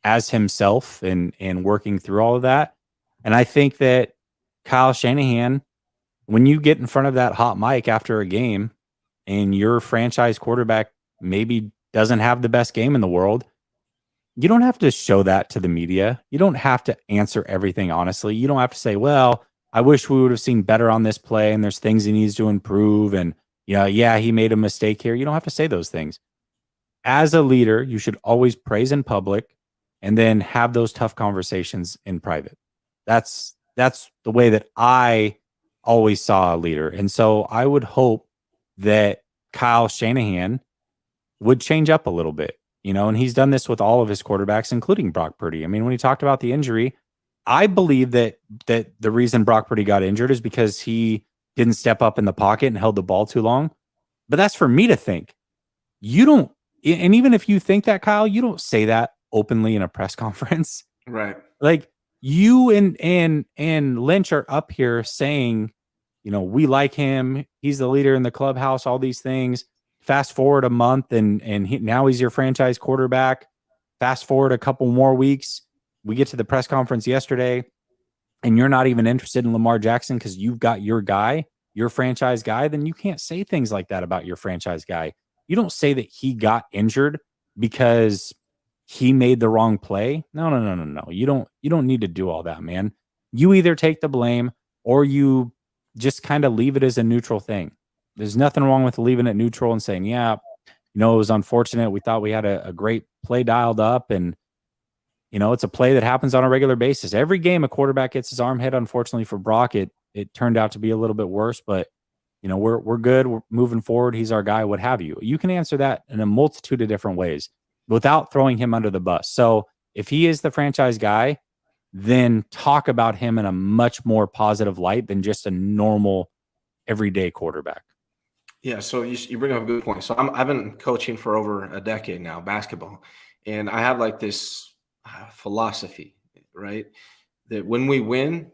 S1: as himself and working through all of that. And I think that Kyle Shanahan, when you get in front of that hot mic after a game and your franchise quarterback maybe doesn't have the best game in the world, you don't have to show that to the media. You don't have to answer everything honestly. You don't have to say, well, I wish we would have seen better on this play and there's things he needs to improve. And, yeah, he made a mistake here. You don't have to say those things. As a leader, you should always praise in public and then have those tough conversations in private. That's the way that I always saw a leader. And so I would hope that Kyle Shanahan would change up a little bit, and he's done this with all of his quarterbacks, including Brock Purdy. I mean, when he talked about the injury, I believe that the reason Brock Purdy got injured is because he didn't step up in the pocket and held the ball too long. But that's for me to think. You don't, and even if you think that, Kyle, you don't say that openly in a press conference.
S2: Right.
S1: Like you and Lynch are up here saying, we like him. He's the leader in the clubhouse, all these things. Fast forward a month and now he's your franchise quarterback. Fast forward a couple more weeks. We get to the press conference yesterday and you're not even interested in Lamar Jackson because you've got your guy, your franchise guy. Then you can't say things like that about your franchise guy. You don't say that he got injured because he made the wrong play. No. You don't need to do all that, man. You either take the blame or you just kind of leave it as a neutral thing. There's nothing wrong with leaving it neutral and saying, yeah, it was unfortunate. We thought we had a great play dialed up and, it's a play that happens on a regular basis. Every game a quarterback gets his arm hit. Unfortunately for Brock, it turned out to be a little bit worse, but we're good. We're moving forward. He's our guy, what have you. You can answer that in a multitude of different ways without throwing him under the bus. So if he is the franchise guy, then talk about him in a much more positive light than just a normal everyday quarterback.
S2: Yeah, so you bring up a good point. So I've been coaching for over a decade now, basketball, and I have like this philosophy, right? That when we win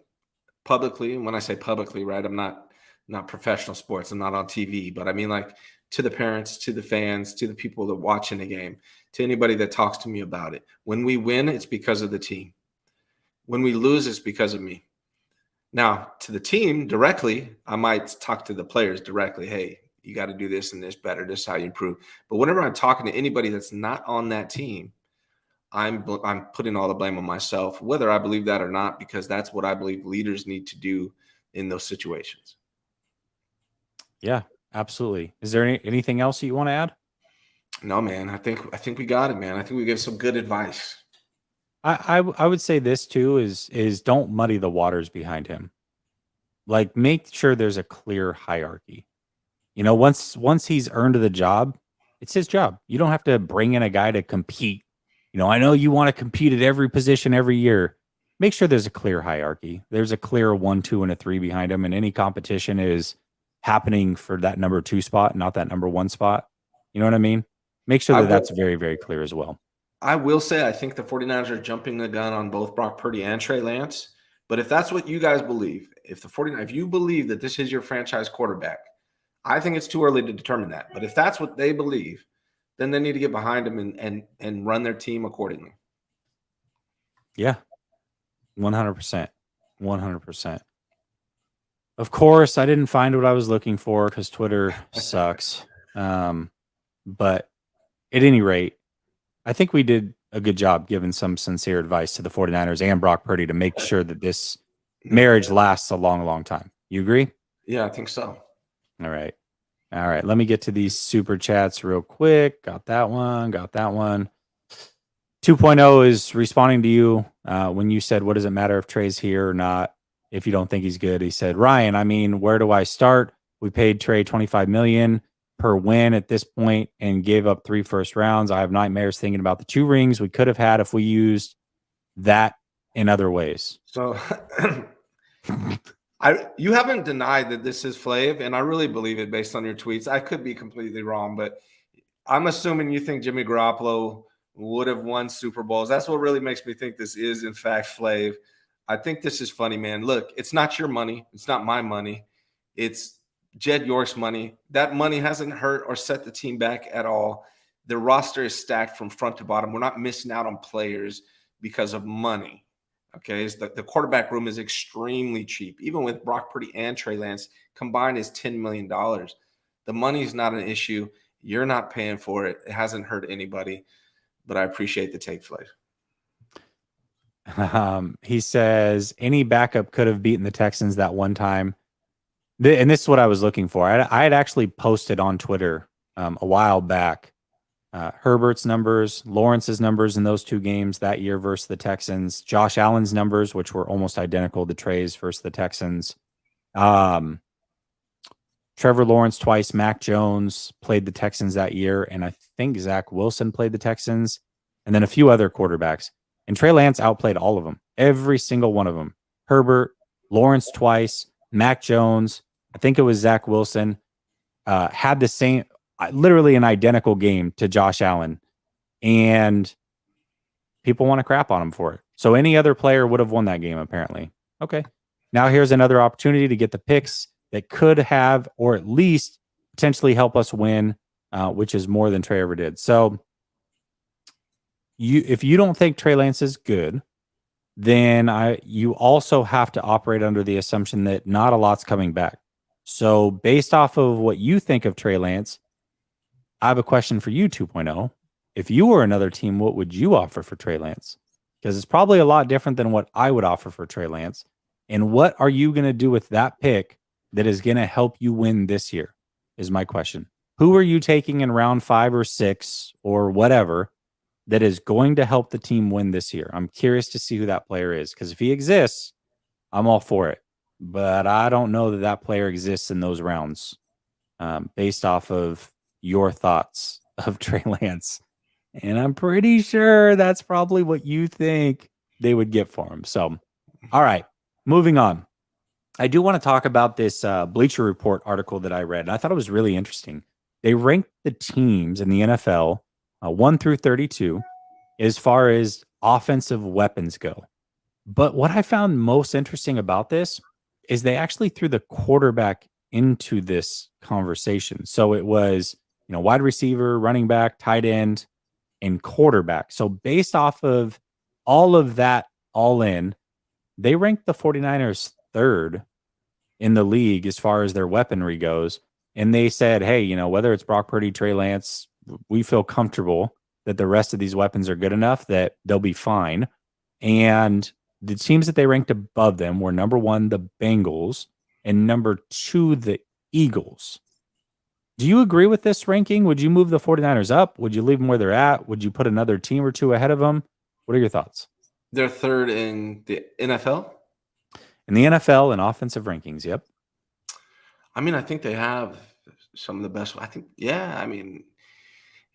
S2: publicly, and when I say publicly, right, I'm not professional sports, I'm not on TV, but I mean like to the parents, to the fans, to the people that watching the game, to anybody that talks to me about it. When we win, it's because of the team. When we lose, it's because of me. Now, to the team directly, I might talk to the players directly. Hey, you got to do this and this better. This is how you improve. But whenever I'm talking to anybody that's not on that team, I'm putting all the blame on myself, whether I believe that or not, because that's what I believe leaders need to do in those situations.
S1: Yeah, absolutely. Is there anything else that you want to add?
S2: No, man. I think we got it, man. I think we gave some good advice.
S1: I would say this too is don't muddy the waters behind him. Like make sure there's a clear hierarchy. Once he's earned the job, it's his job. You don't have to bring in a guy to compete. I know you want to compete at every position every year. Make sure there's a clear hierarchy. There's a clear 1, 2, and a 3 behind him, and any competition is happening for that number 2 spot, not that number 1 spot. You know what I mean? Make sure that's very, very clear as well.
S2: I will say I think the 49ers are jumping the gun on both Brock Purdy and Trey Lance. But if that's what you guys believe, if you believe that this is your franchise quarterback, I think it's too early to determine that. But if that's what they believe, then they need to get behind him and run their team accordingly.
S1: Yeah, 100%. 100%. Of course, I didn't find what I was looking for because Twitter sucks. But at any rate, I think we did a good job giving some sincere advice to the 49ers and Brock Purdy to make sure that this marriage lasts a long, long time. You agree?
S2: Yeah, I think so.
S1: All right. Let me get to these super chats real quick. Got that one. 2.0 is responding to you when you said, what does it matter if Trey's here or not if you don't think he's good? He said, Ryan, I mean, where do I start? We paid Trey $25 million per win at this point and gave up 3 first rounds. I have nightmares thinking about the 2 rings we could have had if we used that in other ways.
S2: So you haven't denied that this is Flav, and I really believe it based on your tweets. I could be completely wrong, but I'm assuming you think Jimmy Garoppolo would have won Super Bowls. That's what really makes me think this is, in fact, Flav. I think this is funny, man. Look, it's not your money. It's not my money. It's Jed York's money. That money hasn't hurt or set the team back at all. The roster is stacked from front to bottom. We're not missing out on players because of money. Okay, the quarterback room is extremely cheap. Even with Brock Purdy and Trey Lance combined is $10 million. The money is not an issue. You're not paying for it. It hasn't hurt anybody. But I appreciate the take, Flav.
S1: He says any backup could have beaten the Texans that one time. And this is what I was looking for. I had actually posted on Twitter a while back Herbert's numbers, Lawrence's numbers in those 2 games that year versus the Texans, Josh Allen's numbers, which were almost identical to Trey's versus the Texans. Trevor Lawrence twice, Mac Jones played the Texans that year, and I think Zach Wilson played the Texans, and then a few other quarterbacks. And Trey Lance outplayed all of them, every single one of them. Herbert, Lawrence twice, Mac Jones, I think it was Zach Wilson, had the same, literally an identical game to Josh Allen, and people want to crap on him for it. So any other player would have won that game, apparently. Okay. Now here's another opportunity to get the picks that could have, or at least potentially help us win, which is more than Trey ever did. So if you don't think Trey Lance is good, then you also have to operate under the assumption that not a lot's coming back. So based off of what you think of Trey Lance, I have a question for you, 2.0. If you were another team, what would you offer for Trey Lance? Because it's probably a lot different than what I would offer for Trey Lance. And what are you going to do with that pick that is going to help you win this year is my question. Who are you taking in round 5 or 6 or whatever that is going to help the team win this year? I'm curious to see who that player is, because if he exists, I'm all for it. But I don't know that that player exists in those rounds based off of your thoughts of Trey Lance. And I'm pretty sure that's probably what you think they would get for him. So, all right, moving on. I do want to talk about this Bleacher Report article that I read. And I thought it was really interesting. They ranked the teams in the NFL 1 through 32 as far as offensive weapons go. But what I found most interesting about this is they actually threw the quarterback into this conversation. So it was, wide receiver, running back, tight end, and quarterback. So based off of all of that all in, they ranked the 49ers 3rd in the league as far as their weaponry goes. And they said, hey, whether it's Brock Purdy, Trey Lance, we feel comfortable that the rest of these weapons are good enough that they'll be fine. And the teams that they ranked above them were number 1, the Bengals, and number 2, the Eagles. Do you agree with this ranking? Would you move the 49ers up? Would you leave them where they're at? Would you put another team or 2 ahead of them? What are your thoughts?
S2: They're 3rd in the NFL?
S1: In the NFL in offensive rankings, yep.
S2: I mean, I think they have some of the best. I think, yeah, I mean,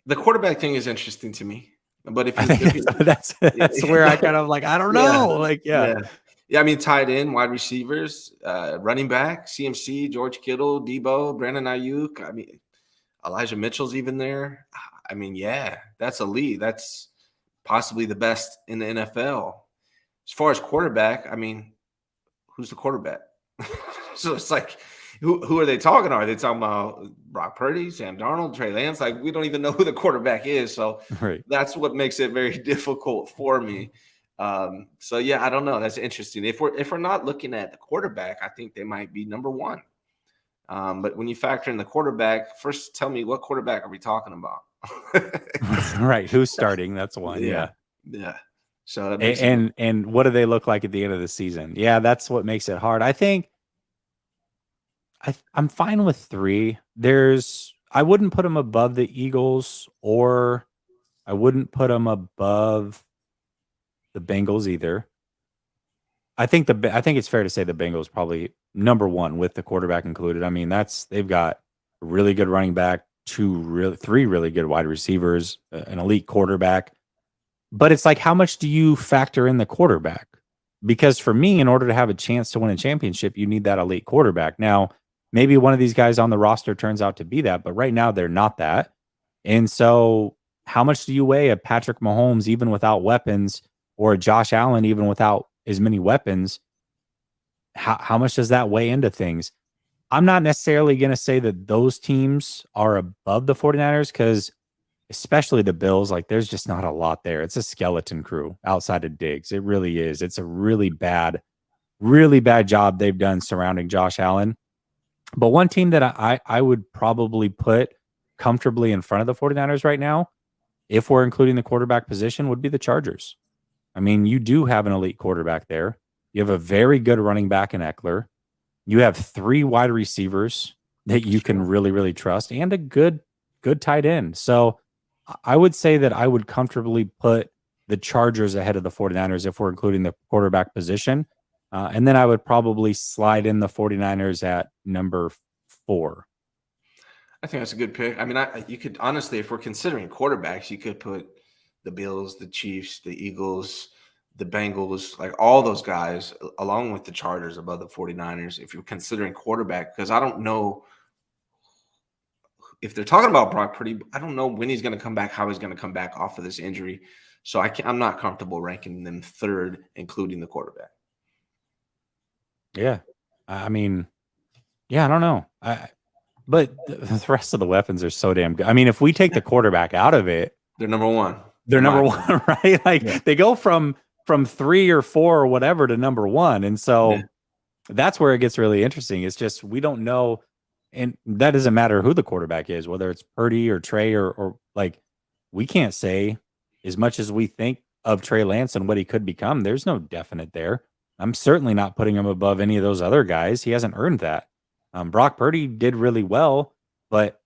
S2: the quarterback thing is interesting to me. But if
S1: that's where I kind of I don't know.
S2: Yeah. I mean, tight end, wide receivers, running back, CMC, George Kittle, Debo, Brandon Ayuk. I mean, Elijah Mitchell's even there. I mean, yeah, that's elite. That's possibly the best in the NFL. As far as quarterback, I mean, who's the quarterback? So it's who are they talking about? Are they talking about Brock Purdy, Sam Darnold, Trey Lance? We don't even know who the quarterback is. So That's what makes it very difficult for me. So yeah, I don't know. That's interesting. If we're not looking at the quarterback, I think they might be number one. But when you factor in the quarterback, first tell me what quarterback are we talking about?
S1: Right. Who's starting? That's one.
S2: Yeah. So that makes
S1: and what do they look like at the end of the season? Yeah, that's what makes it hard. I think I'm fine with 3. I wouldn't put them above the Eagles, or I wouldn't put them above the Bengals either. I think it's fair to say the Bengals probably number 1 with the quarterback included. I mean, they've got a really good running back, 3 really good wide receivers, an elite quarterback. But it's like, how much do you factor in the quarterback? Because for me, in order to have a chance to win a championship, you need that elite quarterback. Now, maybe one of these guys on the roster turns out to be that, but right now they're not that. And so how much do you weigh a Patrick Mahomes even without weapons, or a Josh Allen even without as many weapons? How much does that weigh into things? I'm not necessarily going to say that those teams are above the 49ers, because especially the Bills, like, there's just not a lot there. It's a skeleton crew outside of Diggs. It really is. It's a really bad job they've done surrounding Josh Allen. But one team that I would probably put comfortably in front of the 49ers right now, if we're including the quarterback position, would be the Chargers. I mean, you do have an elite quarterback there. You have a very good running back in Eckler. You have 3 wide receivers that you can really, really trust, and a good tight end. So I would say that I would comfortably put the Chargers ahead of the 49ers if we're including the quarterback position. And then I would probably slide in the 49ers at number 4.
S2: I think that's a good pick. I mean, you could honestly, if we're considering quarterbacks, you could put the Bills, the Chiefs, the Eagles, the Bengals, like all those guys, along with the Chargers above the 49ers, if you're considering quarterback, because I don't know if they're talking about Brock Purdy, I don't know when he's going to come back, how he's going to come back off of this injury. So I'm not comfortable ranking them 3rd, including the quarterback.
S1: Yeah. I mean, yeah, I don't know. But the rest of the weapons are so damn good. I mean, if we take the quarterback out of it,
S2: they're number 1.
S1: They're number 1, right? Like, they go from 3 or 4 or whatever to number 1. And so that's where it gets really interesting. It's just, we don't know. And that doesn't matter who the quarterback is, whether it's Purdy or Trey or like, we can't say, as much as we think of Trey Lance and what he could become, there's no definite there. I'm certainly not putting him above any of those other guys. He hasn't earned that. Brock Purdy did really well, but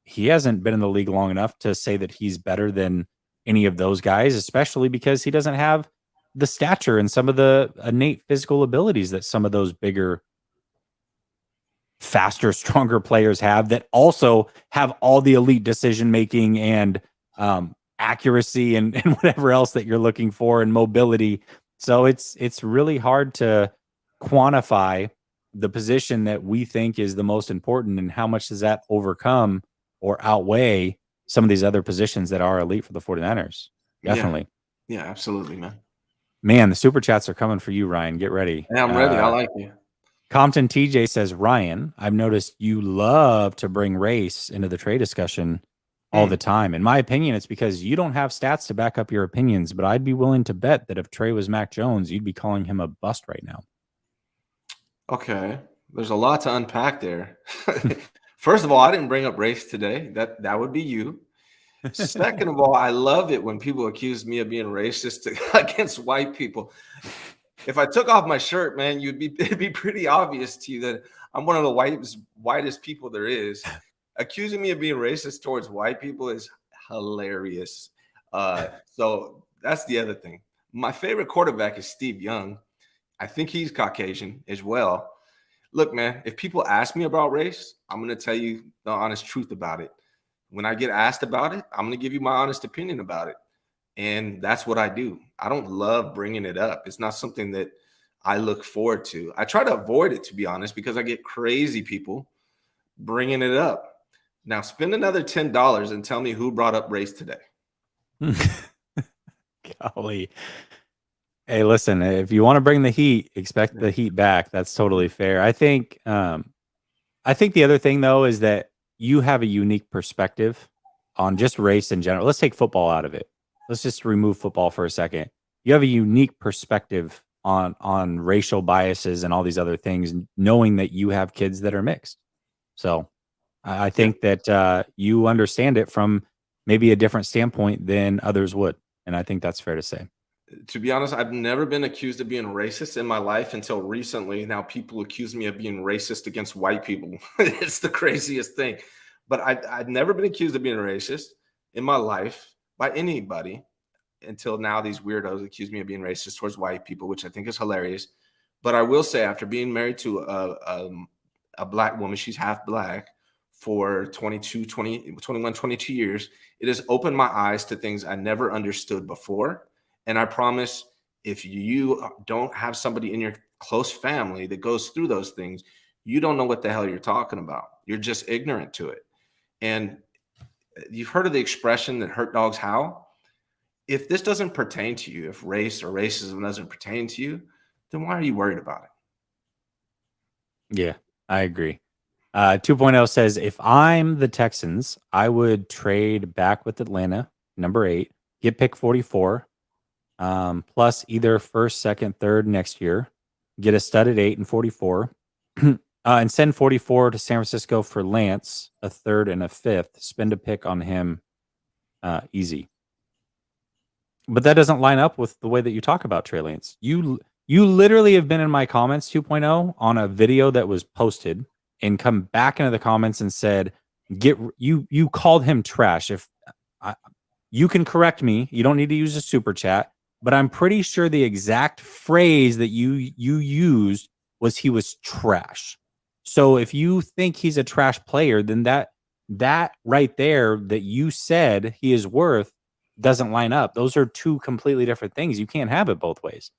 S1: he hasn't been in the league long enough to say that he's better than any of those guys, especially because he doesn't have the stature and some of the innate physical abilities that some of those bigger, faster, stronger players have, that also have all the elite decision making and accuracy and whatever else that you're looking for, and mobility. So it's really hard to quantify the position that we think is the most important, and how much does that overcome or outweigh some of these other positions that are elite for the 49ers. Definitely.
S2: Yeah, absolutely, man.
S1: Man, the super chats are coming for you, Ryan. Get ready.
S2: Yeah, I'm ready. I like you.
S1: Compton TJ says, Ryan, I've noticed you love to bring race into the trade discussion all the time. In my opinion, it's because you don't have stats to back up your opinions, but I'd be willing to bet that if Trey was Mac Jones, you'd be calling him a bust right now.
S2: Okay. There's a lot to unpack there. First of all, I didn't bring up race today. That would be you. Second of all, I love it when people accuse me of being racist against white people. If I took off my shirt, man, it'd be pretty obvious to you that I'm one of the whitest people there is. Accusing me of being racist towards white people is hilarious. So that's the other thing. My favorite quarterback is Steve Young. I think he's Caucasian as well. Look, man, if people ask me about race, I'm going to tell you the honest truth about it. When I get asked about it, I'm going to give you my honest opinion about it. And that's what I do. I don't love bringing it up. It's not something that I look forward to. I try to avoid it, to be honest, because I get crazy people bringing it up. Now, spend another $10 and tell me who brought up race today.
S1: Golly. Hey, listen, if you want to bring the heat, expect the heat back. That's totally fair. I think the other thing, though, is that you have a unique perspective on just race in general. Let's take football out of it. Let's just remove football for a second. you have a unique perspective on racial biases and all these other things, knowing that you have kids that are mixed. So I think that you understand it from maybe a different standpoint than others would. And I think that's fair to say.
S2: To be honest, I've never been accused of being racist in my life until recently. Now people accuse me of being racist against white people. It's the craziest thing. But I've never been accused of being racist in my life by anybody until now. These weirdos accuse me of being racist towards white people, which I think is hilarious. But I will say, after being married to a black woman, she's half black, for 21, 22 years, it has opened my eyes to things I never understood before. And I promise, if you don't have somebody in your close family that goes through those things, you don't know what the hell you're talking about. You're just ignorant to it. And you've heard of the expression that hurt dogs howl. If this doesn't pertain to you, if race or racism doesn't pertain to you, then why are you worried about it?
S1: Yeah, I agree. 2.0 says, if I'm the Texans, I would trade back with Atlanta, number 8, get pick 44, plus either first, second, third next year, get a stud at 8 and 44, and send 44 to San Francisco for Lance, a third and a fifth, spend a pick on him, easy. But that doesn't line up with the way that you talk about Trey Lance. You literally have been in my comments 2.0 on a video that was posted and come back into the comments and said, you called him trash. If you can correct me, you don't need to use a super chat, but I'm pretty sure the exact phrase that you used was he was trash. So if you think he's a trash player, then that right there that you said he is worth doesn't line up. Those are two completely different things. You can't have it both ways.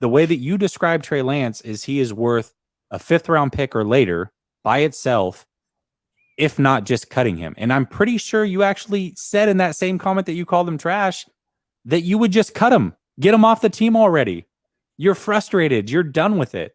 S1: The way that you describe Trey Lance is he is worth a 5th round pick or later by itself, if not just cutting him. And I'm pretty sure you actually said in that same comment that you called him trash that you would just cut him, get him off the team already. You're frustrated. You're done with it.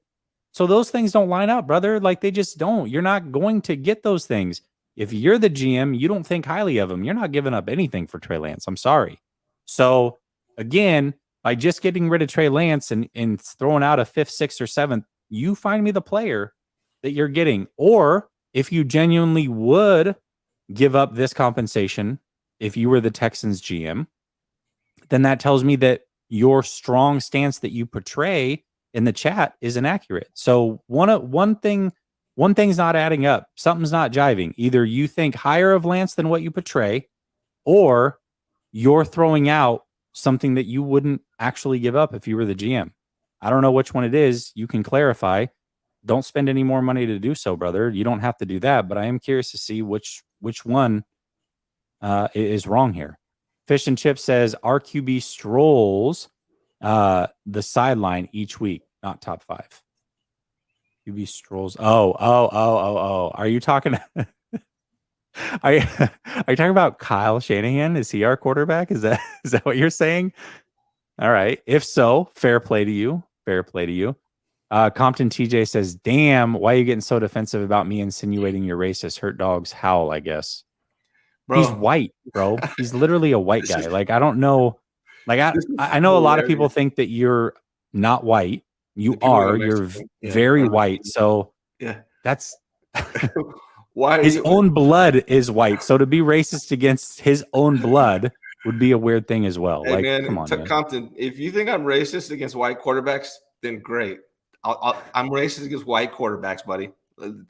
S1: So those things don't line up, brother. Like, they just don't. You're not going to get those things. If you're the GM, you don't think highly of him. You're not giving up anything for Trey Lance. I'm sorry. So again, by just getting rid of Trey Lance and throwing out a 5th, 6th, or 7th, you find me the player that you're getting. Or if you genuinely would give up this compensation, if you were the Texans GM, then that tells me that your strong stance that you portray in the chat is inaccurate. So one thing's not adding up. Something's not jiving. Either you think higher of Lance than what you portray, or you're throwing out something that you wouldn't actually give up if you were the GM. I don't know which one it is. You can clarify. Don't spend any more money to do so, brother. You don't have to do that, but I am curious to see which one is wrong here. Fish and Chip says RQB strolls the sideline each week, not top 5. QB strolls. Oh. Are you talking? Are you talking about Kyle Shanahan? Is he our quarterback? Is that what you're saying? All right. If so, fair play to you. Fair play to you. Compton TJ says, damn, why are you getting so defensive about me insinuating you're racist? Hurt dogs howl, I guess. Bro. He's white, bro. He's literally a white guy. Like, I don't know. Like, I know a lot of people think that you're not white. You are. You're very white. So that's
S2: why
S1: his own blood is white. So to be racist against his own blood would be a weird thing as well.
S2: Hey,
S1: like,
S2: man,
S1: come on, man.
S2: Compton, if you think I'm racist against white quarterbacks, then great. I'm racist against white quarterbacks, buddy.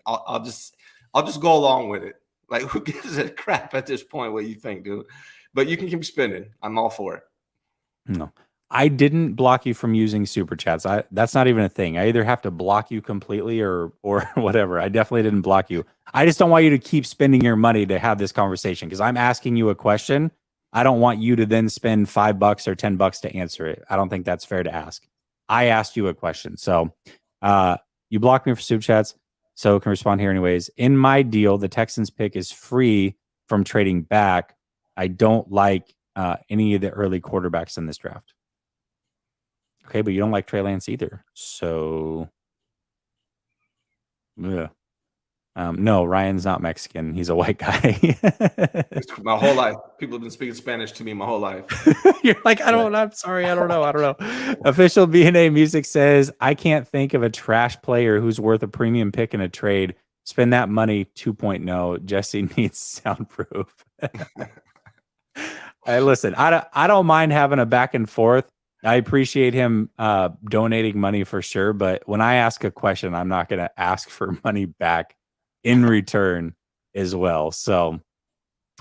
S2: I'll just go along with it. Like, who gives a crap at this point what you think, dude? But you can keep spinning. I'm all for it.
S1: No, I didn't block you from using super chats. That's not even a thing. I either have to block you completely or whatever. I definitely didn't block you. I just don't want you to keep spending your money to have this conversation, because I'm asking you a question. I don't want you to then spend $5 or $10 to answer it. I don't think that's fair to ask. I asked you a question. So you blocked me for super chats, so can respond here anyways. In my deal, the Texans pick is free from trading back. I don't like any of the early quarterbacks in this draft. Okay, but you don't like Trey Lance either. So, yeah. No, Ryan's not Mexican. He's a white guy.
S2: My whole life, people have been speaking Spanish to me my whole life.
S1: You're like, I'm sorry. I don't know. Official BNA Music says, I can't think of a trash player who's worth a premium pick in a trade. Spend that money 2.0. Jesse needs soundproof. Hey, listen, I don't mind having a back and forth. I appreciate him donating money for sure. But when I ask a question, I'm not going to ask for money back in return as well. So,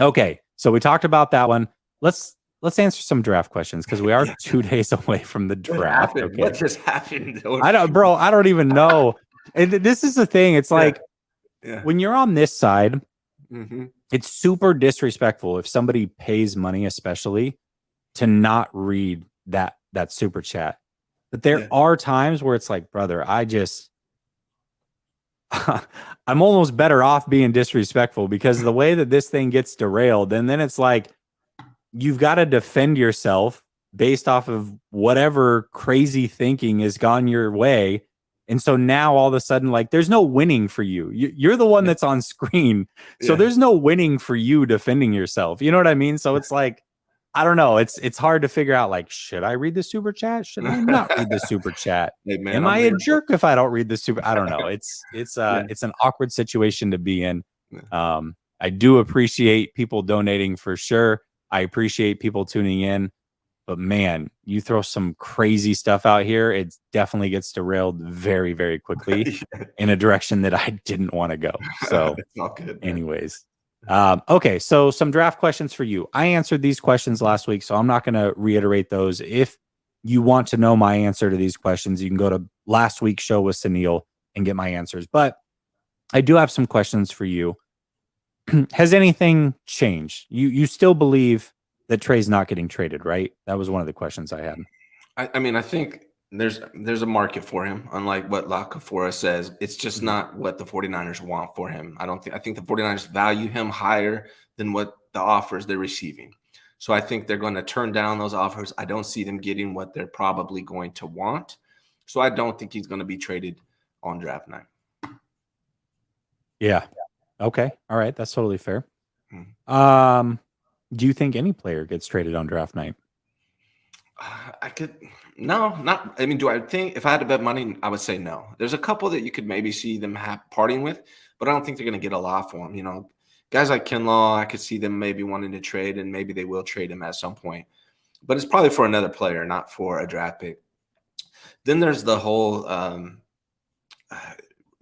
S1: okay. So we talked about that one. Let's answer some draft questions because we are 2 days away from the draft.
S2: Okay. What just happened?
S1: I don't even know. And this is the thing. It's like when you're on this side, it's super disrespectful if somebody pays money, especially to not read that super chat. But there are times where it's like, brother, I'm almost better off being disrespectful because the way that this thing gets derailed, and then it's like you've got to defend yourself based off of whatever crazy thinking has gone your way. And so now all of a sudden, like, there's no winning for you. You're the one that's on screen. So there's no winning for you defending yourself. You know what I mean? So it's like, I don't know. It's hard to figure out, like, should I read the super chat? Should I not read the super chat? Hey, man, Am I a jerk if I don't read the super? I don't know. It's an awkward situation to be in. I do appreciate people donating for sure. I appreciate people tuning in. But man, you throw some crazy stuff out here, it definitely gets derailed very, very quickly in a direction that I didn't want to go. So
S2: it's all good,
S1: anyways. Okay, so some draft questions for you. I answered these questions last week, so I'm not going to reiterate those. If you want to know my answer to these questions, you can go to last week's show with Sunil and get my answers. But I do have some questions for you. Has anything changed? You still believe that Trey's not getting traded, right? That was one of the questions I had.
S2: I mean, I think there's a market for him, unlike what La Cafora says. It's just not what the 49ers want for him. I think the 49ers value him higher than what the offers they're receiving. So I think they're going to turn down those offers. I don't see them getting what they're probably going to want. So I don't think he's going to be traded on draft night.
S1: Yeah. Okay. All right. That's totally fair. Do you think any player gets traded on draft night?
S2: I mean, do I think if I had to bet money, I would say no. There's a couple that you could maybe see them parting with, but I don't think they're going to get a lot for him. You know, guys like Kinlaw, I could see them maybe wanting to trade, and maybe they will trade him at some point. But it's probably for another player, not for a draft pick. Then there's the whole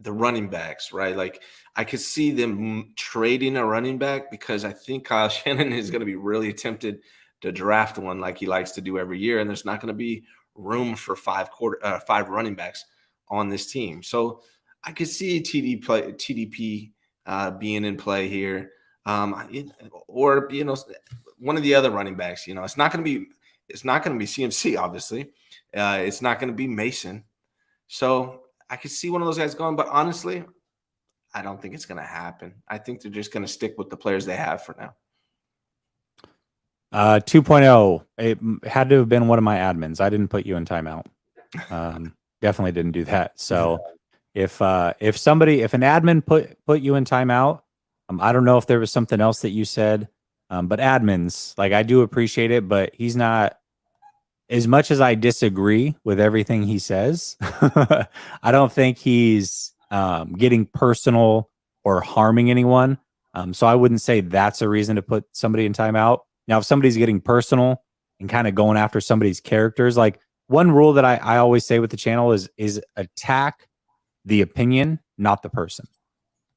S2: the running backs, right? Like I could see them trading a running back because I think Kyle Shanahan is going to be really tempted to draft one like he likes to do every year, and there's not going to be room for five running backs on this team. So I could see TDP being in play here, or one of the other running backs. You know, it's not going to be CMC, obviously. It's not going to be Mason. So I could see one of those guys going, but honestly, I don't think it's going to happen. I think they're just going to stick with the players they have for now.
S1: 2.0. It had to have been one of my admins. I didn't put you in timeout. Definitely didn't do that. So if an admin put you in timeout, I don't know if there was something else that you said, but admins, like, I do appreciate it, but he's not. As much as I disagree with everything he says, I don't think he's getting personal or harming anyone. So I wouldn't say that's a reason to put somebody in timeout. Now, if somebody's getting personal and kind of going after somebody's characters, like, one rule that I always say with the channel is attack the opinion, not the person.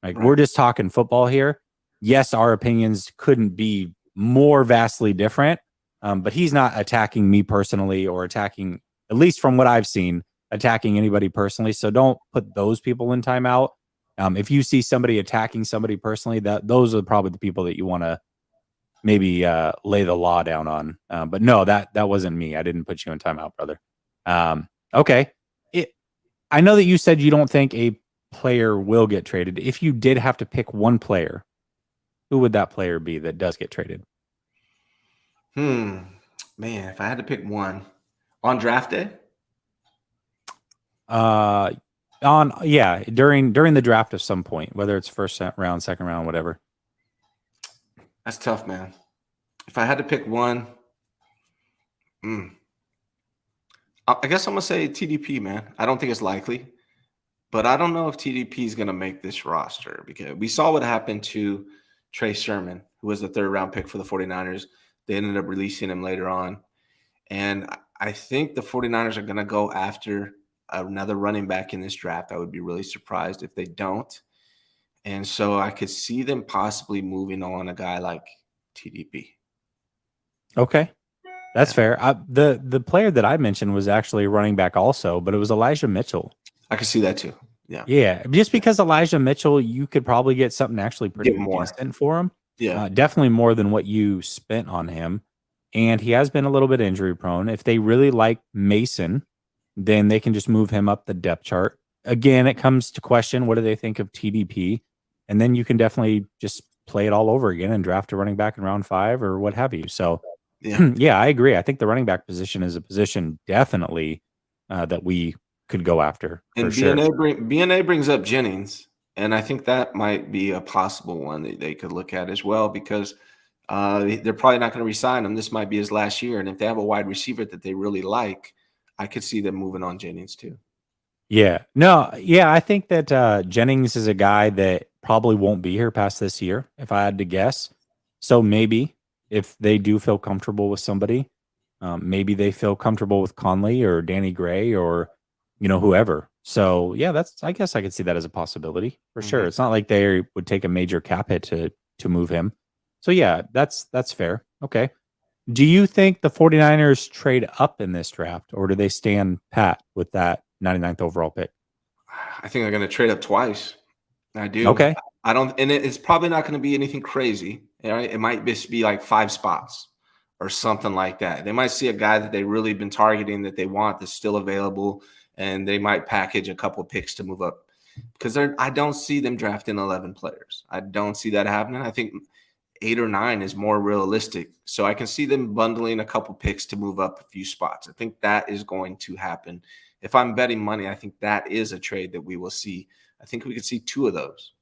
S1: Like, We're just talking football here. Yes, our opinions couldn't be more vastly different. But he's not attacking me personally or attacking, at least from what I've seen, attacking anybody personally. So don't put those people in timeout. If you see somebody attacking somebody personally, those are probably the people that you want to maybe lay the law down on. But no, that wasn't me. I didn't put you in timeout, brother. Okay. I know that you said you don't think a player will get traded. If you did have to pick one player, who would that player be that does get traded?
S2: Man, if I had to pick one on draft day,
S1: during the draft of some point, whether it's first round, second round, whatever.
S2: That's tough, man. If I had to pick one, I guess I'm gonna say TDP, man. I don't think it's likely, but I don't know if TDP is gonna make this roster because we saw what happened to Trey Sermon, who was the 3rd round pick for the 49ers. They ended up releasing him later on. And I think the 49ers are going to go after another running back in this draft. I would be really surprised if they don't. And so I could see them possibly moving on a guy like TDP.
S1: Okay. That's fair. The player that I mentioned was actually a running back also, but it was Elijah Mitchell.
S2: I could see that too. Yeah.
S1: Yeah. Just because Elijah Mitchell, you could probably get something actually pretty decent for him.
S2: Yeah.
S1: Definitely more than what you spent on him. And he has been a little bit injury prone. If they really like Mason, then they can just move him up the depth chart. Again, it comes to question, what do they think of TDP? And then you can definitely just play it all over again and draft a running back in round 5 or what have you. So, yeah, I agree. I think the running back position is a position definitely that we could go after.
S2: And BNA brings up Jennings. And I think that might be a possible one that they could look at as well because they're probably not going to re-sign him. This might be his last year. And if they have a wide receiver that they really like, I could see them moving on Jennings too.
S1: Yeah. No, yeah, I think that Jennings is a guy that probably won't be here past this year, if I had to guess. So maybe if they do feel comfortable with somebody, maybe they feel comfortable with Conley or Danny Gray or, whoever. So yeah, I guess I could see that as a possibility for sure. It's not like they would take a major cap hit to move him. So yeah, that's fair. Okay. Do you think the 49ers trade up in this draft or do they stand pat with that 99th overall pick?
S2: I think they're going to trade up twice. I do.
S1: Okay.
S2: I don't, and it's probably not going to be anything crazy. Right? It might just be like 5 spots or something like that. They might see a guy that they've really been targeting that they want that's still available, and they might package a couple of picks to move up because I don't see them drafting 11 players. I don't see that happening. I think 8 or 9 is more realistic. So I can see them bundling a couple picks to move up a few spots. I think that is going to happen. If I'm betting money, I think that is a trade that we will see. I think we could see 2 of those.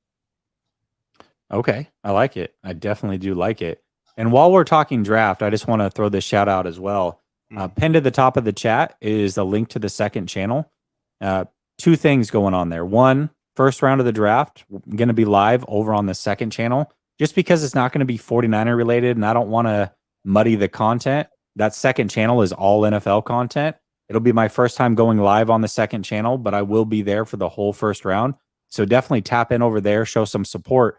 S1: Okay. I like it. I definitely do like it. And while we're talking draft, I just want to throw this shout out as well. Pinned at the top of the chat is a link to the second channel. 2 things going on there. One, first round of the draft, going to be live over on the second channel. Just because it's not going to be 49er related and I don't want to muddy the content, that second channel is all NFL content. It'll be my first time going live on the second channel, but I will be there for the whole first round. So definitely tap in over there, show some support.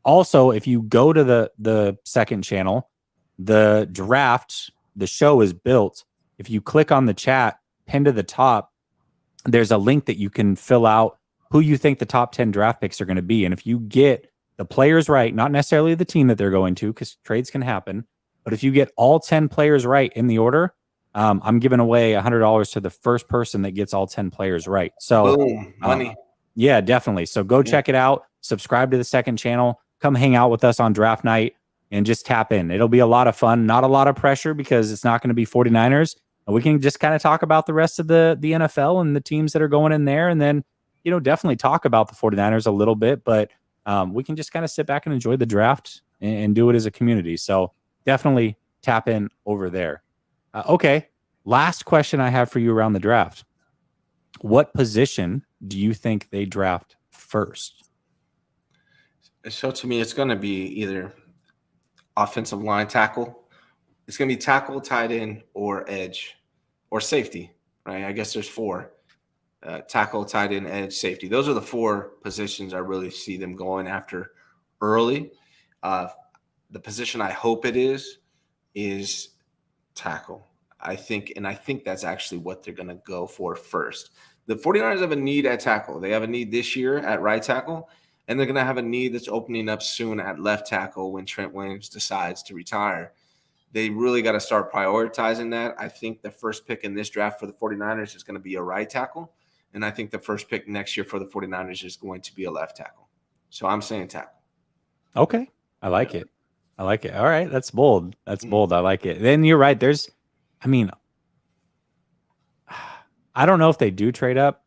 S1: Also, if you go to the second channel, the draft, the show is built. If you click on the chat, pinned to the top, there's a link that you can fill out who you think the top 10 draft picks are going to be. And if you get the players right, not necessarily the team that they're going to, because trades can happen, but if you get all 10 players right in the order, I'm giving away $100 to the first person that gets all 10 players right. So,
S2: boom, money.
S1: Yeah, definitely. So go check it out. Subscribe to the second channel. Come hang out with us on draft night and just tap in. It'll be a lot of fun. Not a lot of pressure because it's not going to be 49ers. And we can just kind of talk about the rest of the NFL and the teams that are going in there. And then, definitely talk about the 49ers a little bit. But we can just kind of sit back and enjoy the draft and do it as a community. So definitely tap in over there. Okay. Last question I have for you around the draft. What position do you think they draft first?
S2: So to me, it's going to be either offensive line tackle. It's going to be tackle, tight end, or edge, or safety, right? I guess there's 4. Tackle, tight end, edge, safety. Those are the 4 positions I really see them going after early. The position I hope it is tackle. I think that's actually what they're going to go for first. The 49ers have a need at tackle. They have a need this year at right tackle, and they're going to have a need that's opening up soon at left tackle when Trent Williams decides to retire. They really got to start prioritizing that. I think the first pick in this draft for the 49ers is going to be a right tackle, and I think the first pick next year for the 49ers is going to be a left tackle. So I'm saying tackle.
S1: Okay. I like it. I like it. All right. That's bold. That's bold. I like it. Then you're right. I don't know if they do trade up.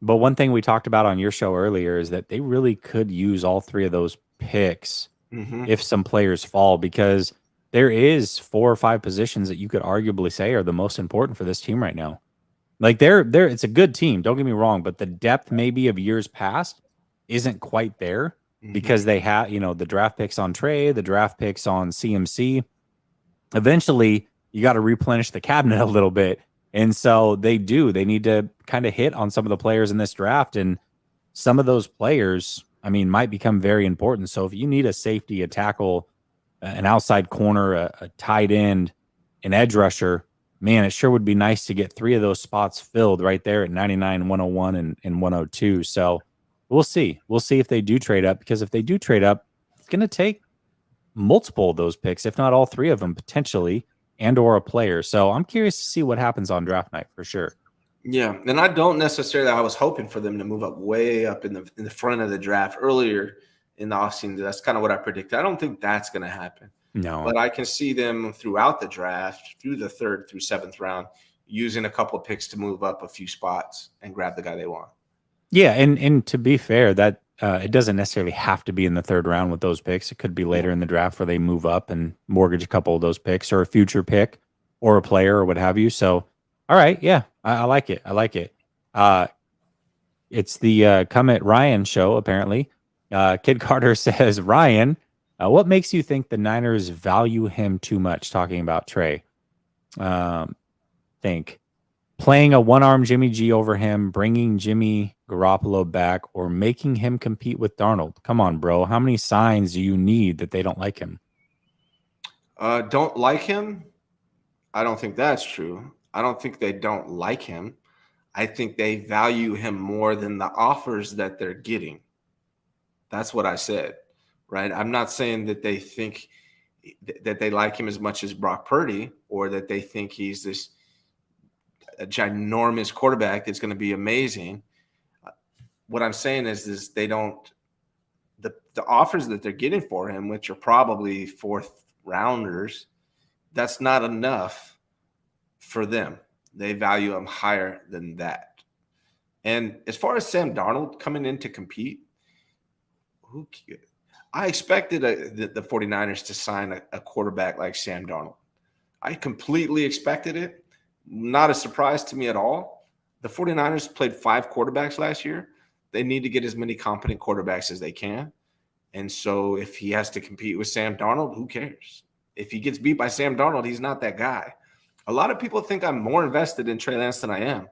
S1: But one thing we talked about on your show earlier is that they really could use all three of those picks if some players fall, because there is 4 or 5 positions that you could arguably say are the most important for this team right now. Like they're it's a good team, don't get me wrong, but the depth maybe of years past isn't quite there because they have, the draft picks on Trey, the draft picks on CMC. Eventually, you got to replenish the cabinet a little bit. And so they need to kind of hit on some of the players in this draft, and some of those players, I mean, might become very important. So if you need a safety, a tackle, an outside corner, a tight end, an edge rusher, man, it sure would be nice to get 3 of those spots filled right there at 99, 101, and 102. So we'll see. We'll see if they do trade up, because if they do trade up, it's going to take multiple of those picks, if not all 3 of them potentially, and or a player. So I'm curious to see what happens on draft night for sure.
S2: Yeah, and I don't necessarily. I was hoping for them to move up way up in the front of the draft earlier in the offseason. That's kind of what I predicted. I don't think that's going to happen.
S1: No,
S2: but I can see them throughout the draft, through the 3rd through 7th round, using a couple of picks to move up a few spots and grab the guy they want.
S1: Yeah, and to be fair, that it doesn't necessarily have to be in the 3rd round with those picks. It could be later in the draft where they move up and mortgage a couple of those picks, or a future pick, or a player, or what have you. So, all right, yeah, I like it. I like it. It's the Come at Ryan show, apparently. Kid Carter says, Ryan, what makes you think the Niners value him too much? Talking about Trey. Think playing a one-arm Jimmy G over him, bringing Jimmy Garoppolo back, or making him compete with Darnold. Come on, bro. How many signs do you need that they don't like him?
S2: Don't like him? I don't think that's true. I don't think they don't like him. I think they value him more than the offers that they're getting. That's what I said, right? I'm not saying that they think that they like him as much as Brock Purdy, or that they think he's this a ginormous quarterback that's going to be amazing. What I'm saying is they don't – the offers that they're getting for him, which are probably 4th rounders, that's not enough for them. They value him higher than that. And as far as Sam Darnold coming in to compete, I expected the 49ers to sign a quarterback like Sam Darnold. I completely expected it. Not a surprise to me at all. The 49ers played 5 quarterbacks last year. They need to get as many competent quarterbacks as they can. And so if he has to compete with Sam Darnold, who cares? If he gets beat by Sam Darnold, he's not that guy. A lot of people think I'm more invested in Trey Lance than I am.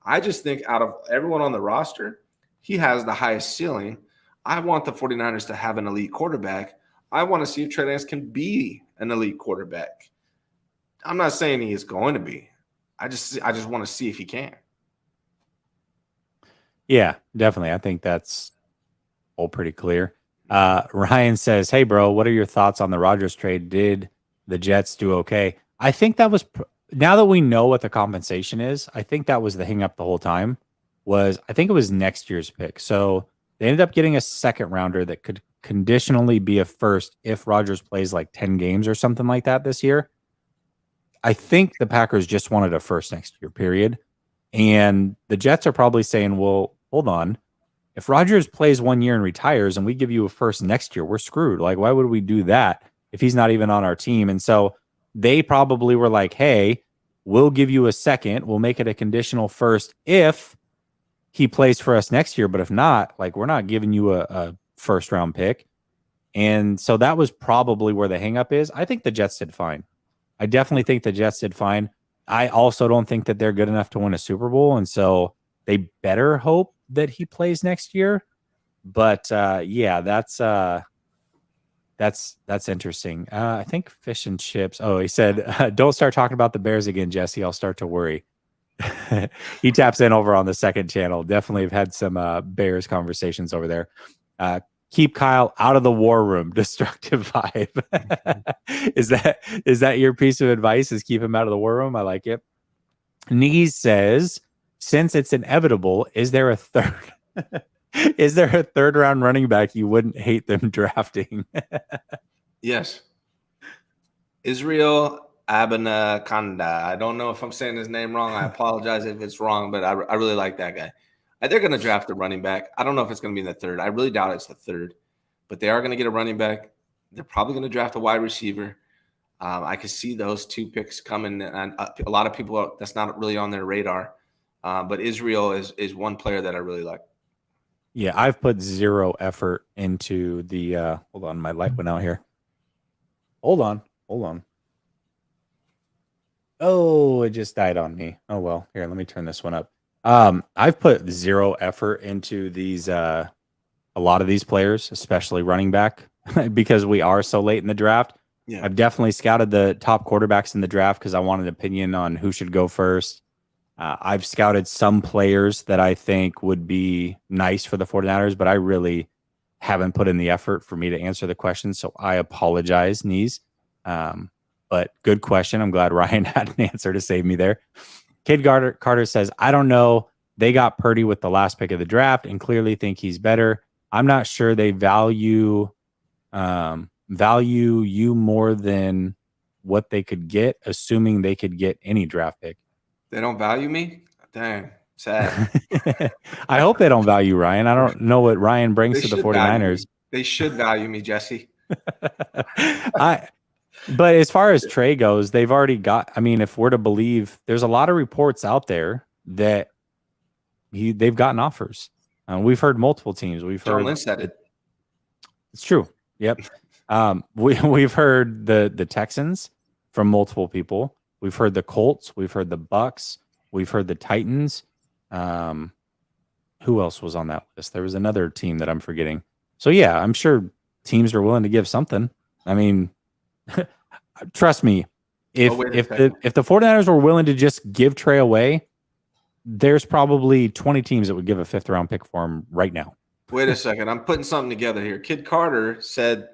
S2: I just think out of everyone on the roster, he has the highest ceiling. I want the 49ers to have an elite quarterback. I want to see if Trey Lance can be an elite quarterback. I'm not saying he is going to be. I just want to see if he can.
S1: Yeah, definitely. I think that's all pretty clear. Ryan says, hey, bro, what are your thoughts on the Rodgers trade? Did the Jets do okay? I think that was now that we know what the compensation is, I think that was the hang up the whole time. I think it was next year's pick. So they ended up getting a 2nd rounder that could conditionally be a 1st if Rodgers plays like 10 games or something like that this year. I think the Packers just wanted a 1st next year, period. And the Jets are probably saying, well, hold on. If Rodgers plays 1 year and retires and we give you a 1st next year, we're screwed. Like, why would we do that if he's not even on our team? And so they probably were like, hey, we'll give you a 2nd. We'll make it a conditional 1st if he plays for us next year. But if not, like, we're not giving you a 1st round pick. And so that was probably where the hang up is. I think the Jets did fine. I definitely think the Jets did fine. I also don't think that they're good enough to win a Super Bowl. And so they better hope that he plays next year. But yeah, that's interesting. I think Fish and Chips. Oh, he said, don't start talking about the Bears again, Jesse. I'll start to worry. He taps in over on the 2nd channel. Definitely have had some Bears conversations over there. Keep Kyle out of the war room. Destructive vibe. Is that your piece of advice? Is keep him out of the war room? I like it. Knees says, since it's inevitable, is there a 3rd round running back you wouldn't hate them drafting?
S2: Yes. Israel Abanikanda. I don't know if I'm saying his name wrong. I apologize if it's wrong, but I really like that guy. They're going to draft a running back. I don't know if it's going to be in the third. I really doubt it's the third, but they are going to get a running back. They're probably going to draft a wide receiver. I could see those 2 picks coming, and a lot of people that's not really on their radar. But Israel is one player that I really like.
S1: Yeah, I've put 0 effort into the hold on, my light went out here. Hold on. Oh, it just died on me. Oh well, here, let me turn this one up. I've put 0 effort into these a lot of these players, especially running back, because we are so late in the draft. Yeah. I've definitely scouted the top quarterbacks in the draft because I wanted an opinion on who should go first. I've scouted some players that I think would be nice for the 49ers, but I really haven't put in the effort for me to answer the question. So I apologize, Knees. But good question. I'm glad Ryan had an answer to save me there. Kid Carter says, I don't know. They got Purdy with the last pick of the draft and clearly think he's better. I'm not sure they value you more than what they could get, assuming they could get any draft pick.
S2: They don't value me? Dang, sad.
S1: I hope they don't value Ryan. I don't know what Ryan brings to the 49ers.
S2: They should value me, Jesse.
S1: But as far as Trey goes, they've already got, I mean, if we're to believe, there's a lot of reports out there that they've gotten offers. We've heard multiple teams.
S2: John Lynch said it.
S1: It's true. Yep. We've heard the Texans from multiple people. We've heard the Colts. We've heard the Bucks. We've heard the Titans. Who else was on that list? There was another team that I'm forgetting. So yeah, I'm sure teams are willing to give something. I mean, trust me, if the 49ers were willing to just give Trey away, there's probably 20 teams that would give a 5th round pick for him right now.
S2: Wait a second. I'm putting something together here. Kid Carter said,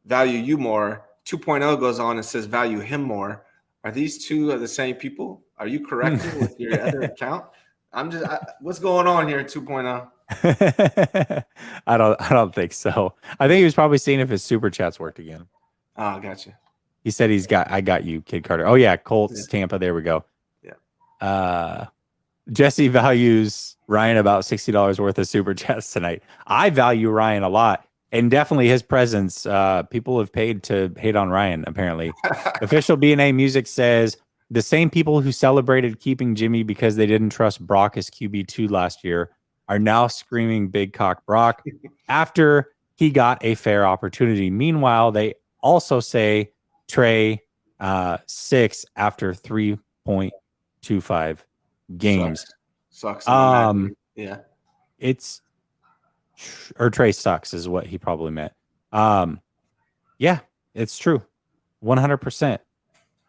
S2: value you more. 2.0 goes on and says, value him more. Are these two the same people? Are you correcting with your other account? What's going on here at 2.0?
S1: I don't think so. I think he was probably seeing if his super chats worked again.
S2: Oh, gotcha.
S1: He said I got you, Kid Carter. Oh yeah, Colts, yeah. Tampa. There we go.
S2: Yeah.
S1: Jesse values Ryan about $60 worth of super chats tonight. I value Ryan a lot. And definitely his presence. People have paid to hate on Ryan, apparently. Official BNA Music says, the same people who celebrated keeping Jimmy because they didn't trust Brock as QB2 last year are now screaming big cock Brock after he got a fair opportunity. Meanwhile, they also say Trey 6 after 3.25 games.
S2: Sucks. Yeah.
S1: It's... or Trey sucks is what he probably meant. Yeah, it's true. 100%.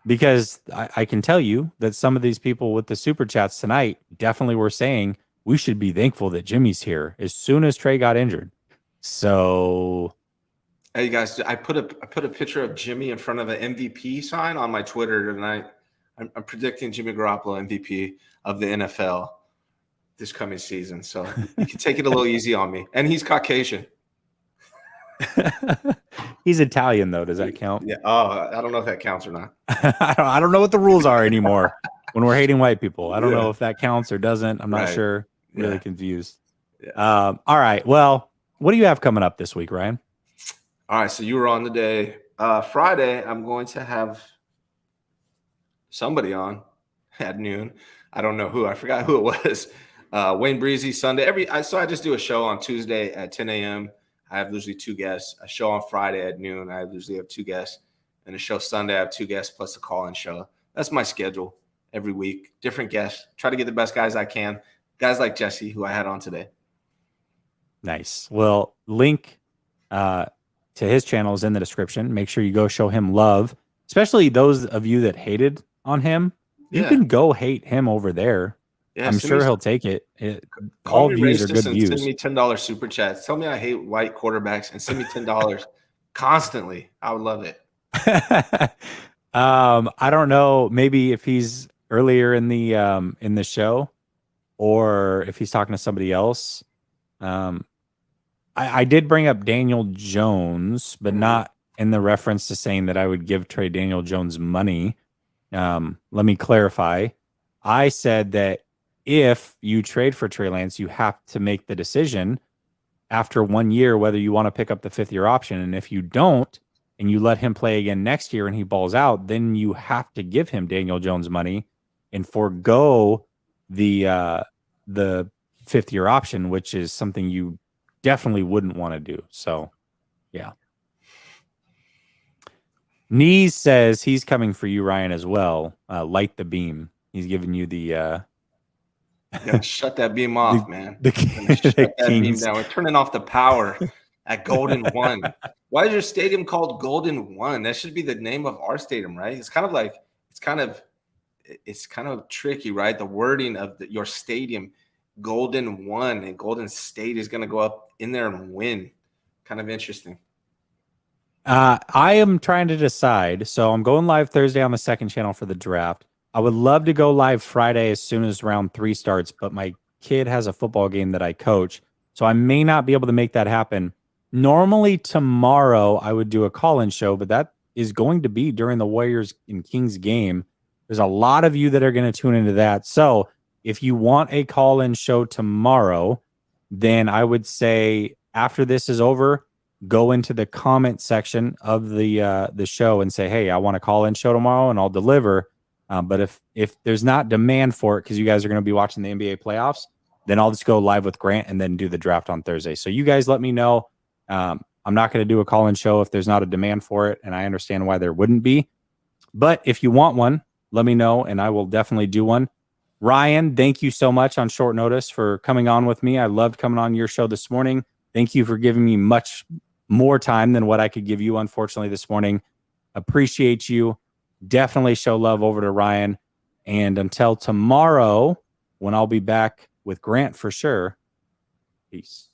S1: Because I can tell you that some of these people with the super chats tonight definitely were saying we should be thankful that Jimmy's here as soon as Trey got injured. So,
S2: hey guys, I put a picture of Jimmy in front of an MVP sign on my Twitter tonight. I'm predicting Jimmy Garoppolo MVP of the NFL this coming season. So you can take it a little easy on me. And he's Caucasian.
S1: He's Italian, though. Does that count?
S2: Yeah. Oh, I don't know if that counts or not.
S1: I don't know what the rules are anymore when we're hating white people. I don't know if that counts or doesn't. I'm not sure. Really confused. Yeah. All right. Well, what do you have coming up this week, Ryan?
S2: All right. So you were on the day. Friday, I'm going to have somebody on at noon. I don't know who. I forgot who it was. Wayne Breezy Sunday. So I just do a show on Tuesday at 10 a.m. I have usually 2 guests. A show on Friday at noon. I usually have 2 guests. And a show Sunday, I have 2 guests plus a call-in show. That's my schedule every week. Different guests. Try to get the best guys I can. Guys like Jesse, who I had on today.
S1: Nice. Well, link to his channel is in the description. Make sure you go show him love, especially those of you that hated on him. You can go hate him over there. Yeah, I'm sure he'll take it. All views are good views.
S2: Send me $10 super chats. Tell me I hate white quarterbacks and send me $10 constantly. I would love it.
S1: I don't know. Maybe if he's earlier in the show, or if he's talking to somebody else. I did bring up Daniel Jones, but not in the reference to saying that I would give Trey Daniel Jones money. Let me clarify. I said that if you trade for Trey Lance, you have to make the decision after 1 year whether you want to pick up the 5th-year option. And if you don't, and you let him play again next year and he balls out, then you have to give him Daniel Jones money and forego the 5th-year option, which is something you definitely wouldn't want to do. So, yeah. Knees says he's coming for you, Ryan, as well. Light the beam. He's giving you the
S2: gonna shut that beam off, man.
S1: Shut
S2: that beam down. We're turning off the power at Golden One. Why is your stadium called Golden One? That should be the name of our stadium, right? It's kind of tricky, right? The wording of your stadium, Golden One, and Golden State is gonna go up in there and win. Kind of interesting.
S1: I am trying to decide. So I'm going live Thursday on the second channel for the draft. I would love to go live Friday as soon as round 3 starts, but my kid has a football game that I coach, so I may not be able to make that happen. Normally tomorrow I would do a call-in show, but that is going to be during the Warriors and Kings game. There's a lot of you that are going to tune into that. So if you want a call-in show tomorrow, then I would say after this is over, go into the comment section of the show and say, hey, I want a call-in show tomorrow, and I'll deliver. But if there's not demand for it because you guys are going to be watching the NBA playoffs, then I'll just go live with Grant and then do the draft on Thursday. So you guys let me know. I'm not going to do a call-in show if there's not a demand for it, and I understand why there wouldn't be. But if you want one, let me know, and I will definitely do one. Ryan, thank you so much on short notice for coming on with me. I loved coming on your show this morning. Thank you for giving me much more time than what I could give you, unfortunately, this morning. Appreciate you. Definitely show love over to Ryan. And until tomorrow, when I'll be back with Grant for sure, peace.